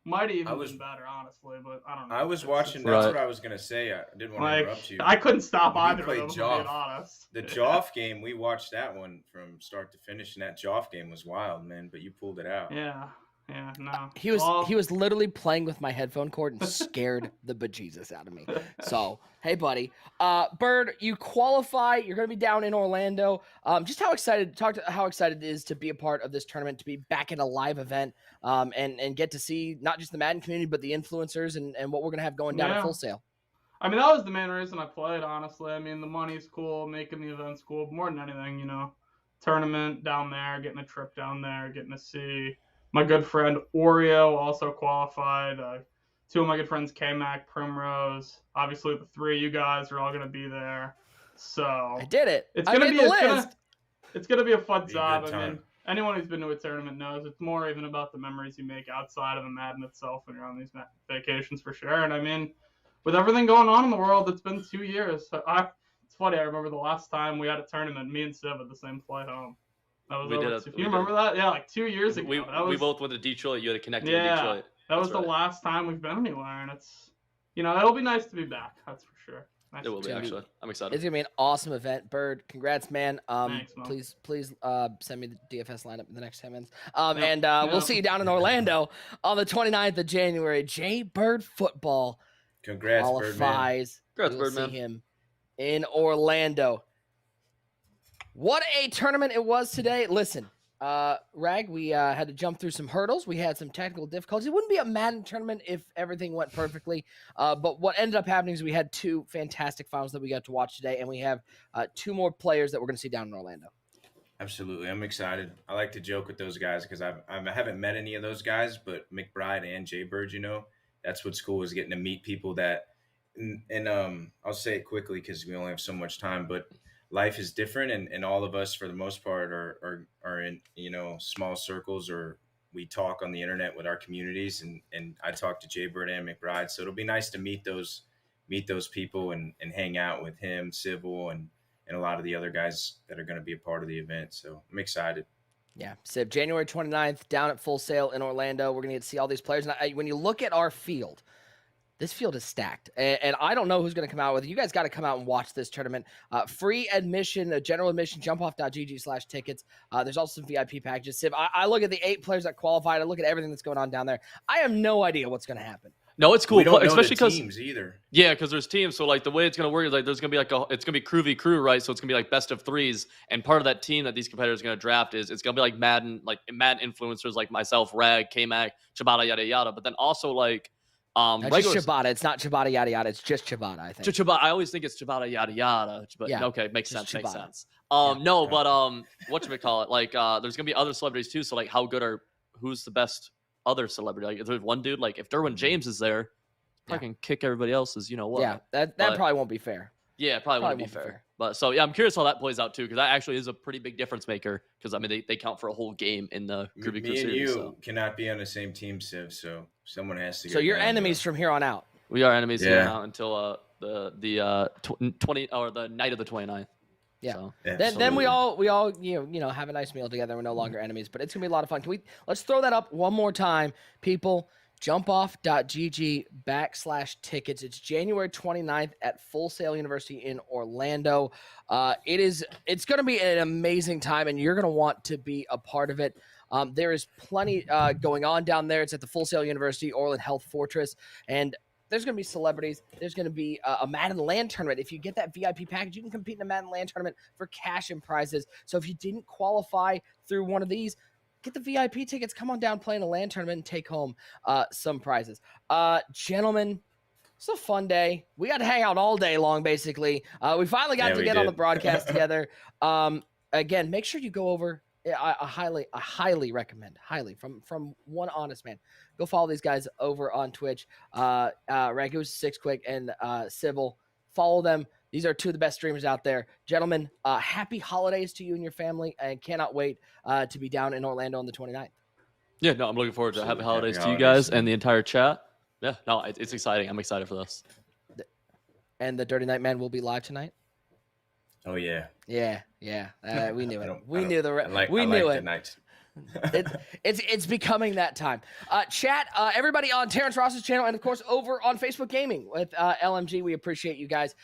Might have even was- been better, honestly, but I don't know. I was It's watching. just, That's Right. what I was gonna say. I didn't want to like, interrupt you. I couldn't stop When we either of played them, if I'm being Joff, honest. The Yeah. Joff game, we watched that one from start to finish, and that Joff game was wild, man. But you pulled it out. Yeah, no. He was literally playing with my headphone cord and scared the bejesus out of me. So, hey, buddy. Bird, you qualify. You're going to be down in Orlando. Just how excited it is to be a part of this tournament, to be back in a live event, and get to see not just the Madden community, but the influencers and what we're going to have going down at Full Sail. I mean, that was the main reason I played, honestly. I mean, the money's cool, making the event's cool, but more than anything, you know, tournament down there, getting a trip down there, getting to see my good friend Oreo also qualified. Two of my good friends, K-Mac, Primrose. Obviously, the three of you guys are all going to be there. So I did it. It's I gonna made be the list. it's gonna be a fun Be a job. good I mean, time. anyone who's been to a tournament knows it's more even about the memories you make outside of the Madden itself when you're on these vacations for sure. And I mean, with everything going on in the world, it's been 2 years. It's funny. I remember the last time we had a tournament, me and Siv had the same flight home. That was We over. did If we you did. remember that, yeah, like 2 years ago. We both went to Detroit. You had to connect in Yeah, Detroit. that was That's the right. last time we've been anywhere, and it's, you know, it'll be nice to be back. That's for sure. Nice It will to be back. actually. I'm excited. It's gonna be an awesome event, Bird. Congrats, man. Thanks, man. Please send me the DFS lineup in the next 10 minutes. Yep, And we'll yep. see you down in Orlando on the 29th of January. Jay Bird football Congrats, Birdman. qualifies. Congrats, We will Birdman. see him in Orlando. What a tournament it was today. Listen, Rag, we had to jump through some hurdles. We had some technical difficulties. It wouldn't be a Madden tournament if everything went perfectly. But what ended up happening is we had two fantastic finals that we got to watch today, and we have two more players that we're going to see down in Orlando. Absolutely, I'm excited. I like to joke with those guys because I haven't met any of those guys, but McBride and Jay Bird, you know, that's what's cool is getting to meet people that, and I'll say it quickly because we only have so much time, but life is different, and all of us for the most part are in, you know, small circles, or we talk on the internet with our communities, and I talk to Jay Bird and McBride, so it'll be nice to meet those people and hang out with him, Civil, and a lot of the other guys that are going to be a part of the event. So I'm excited. Yeah, so January 29th down at Full Sail in Orlando. We're going to get to see all these players. And when you look at our field, this field is stacked. And I don't know who's going to come out with it. You guys got to come out and watch this tournament. Free admission, general admission, jumpoff.gg/tickets. There's also some VIP packages. Siv, I look at the 8 players that qualified. I look at everything that's going on down there. I have no idea what's going to happen. No, it's cool, We don't know especially the because teams either. yeah, because there's teams. So like the way it's gonna work is like there's gonna be like it's gonna be crew v crew, right? So it's gonna be like best of 3s, and part of that team that these competitors are gonna draft is it's gonna be like Madden influencers like myself, Rag, K-Mac, Ciabatta, yada yada. But then also like Not regular just Ciabatta. It's not Ciabatta yada yada. It's just Ciabatta, I think. Ciabatta. I always think it's Ciabatta, yada yada. But Yeah, okay, makes just sense. Makes Ciabatta. sense. No, but whatchamacallit, like there's gonna be other celebrities too. So like who's the best other celebrity? Like if there's one dude, like if Derwin James is there, I can kick everybody else's, you know what? Yeah, that But- probably won't be fair. Yeah, it probably wouldn't be fair. But so yeah, I'm curious how that plays out too, because that actually is a pretty big difference maker. Because I mean, they count for a whole game in the Crew v Me Crew and series. you So. cannot be on the same team, Civ. So someone has to. So get you're down enemies there. from here on out. We are enemies here Yeah. now until the 20 or the night of the 29th. Yeah. So. Then we Absolutely. all you know have a nice meal together. We're no longer enemies, but it's gonna be a lot of fun. Let's throw that up one more time, people. JumpOff.gg/tickets. It's January 29th at Full Sail University in Orlando. It's going to be an amazing time, and you're going to want to be a part of it. There is plenty going on down there. It's at the Full Sail University Orland Health Fortress, and there's going to be celebrities. There's going to be a Madden LAN tournament. If you get that VIP package, you can compete in a Madden LAN tournament for cash and prizes. So if you didn't qualify through one of these, get the VIP tickets. Come on down, play in a LAN tournament, and take home some prizes. Gentlemen, it's a fun day. We got to hang out all day long, basically. We finally got Yeah, to we get on the did. broadcast together. Again, make sure you go over. I highly recommend, from one honest man. Go follow these guys over on Twitch. Ragu 6 Quick and Sybil. Follow them. These are two of the best streamers out there. Gentlemen, happy holidays to you and your family, and cannot wait to be down in Orlando on the 29th. Yeah, no, I'm looking forward to happy Absolutely. holidays Happy to you holidays. guys and the entire chat. Yeah, no, it's exciting. I'm excited for this. And the Dirty Night Man will be live tonight. Oh yeah. Yeah. We knew I it. don't- We I knew don't- the. I like, we I knew like it. The night. It's becoming that time. Chat, everybody on Terrence Ross's channel, and of course over on Facebook Gaming with LMG. We appreciate you guys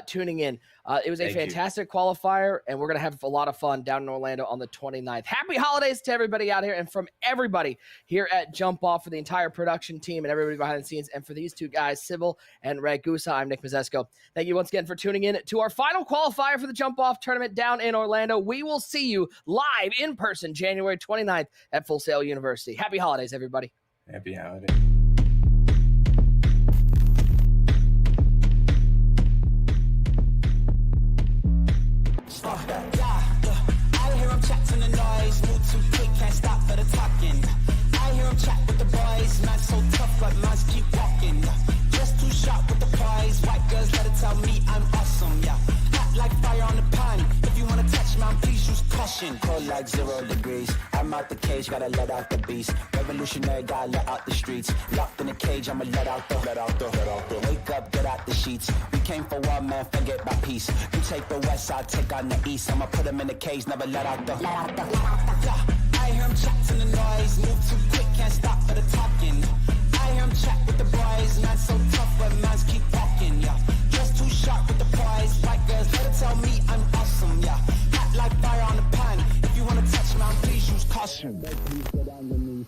tuning in. It was a fantastic qualifier, and we're gonna have a lot of fun down in Orlando on the 29th. Happy holidays to everybody out here, and from everybody here at Jump Off, for the entire production team and everybody behind the scenes, and for these two guys, Sybil and Ragusa. I'm Nick Mazesco. Thank you once again for tuning in to our final qualifier for the Jump Off tournament down in Orlando. We will see you live in person January 29th at Full Sail University. Happy holidays, everybody. Happy holidays. I hear him chat to the noise, move too quick, can't stop for the talking. I hear him chat with the boys, man so tough, but mans keep walking. Just too sharp with the prize, white girls gotta tell me I'm awesome, yeah. Hot like fire on the pan, if you wanna touch man, please use caution. Cold like 0 degrees, I'm out the cage, gotta let out the beast. Revolutionary, gotta let out the streets. Locked in the cage, I'ma let out the. Wake up, get out the sheets. We came for one man, forget my peace. You take the west, I'll take on the east. I'ma put him in the cage, never let out the. I hear him chat to the noise, move too quick, can't stop for the talking. I hear him chat with the boys, man so tough, but mans keep walking, yeah. Just too sharp with the prize, white girls better tell me I'm awesome, yeah. Hot like fire on the pan, if you wanna touch me, please use caution. Please get on your knees.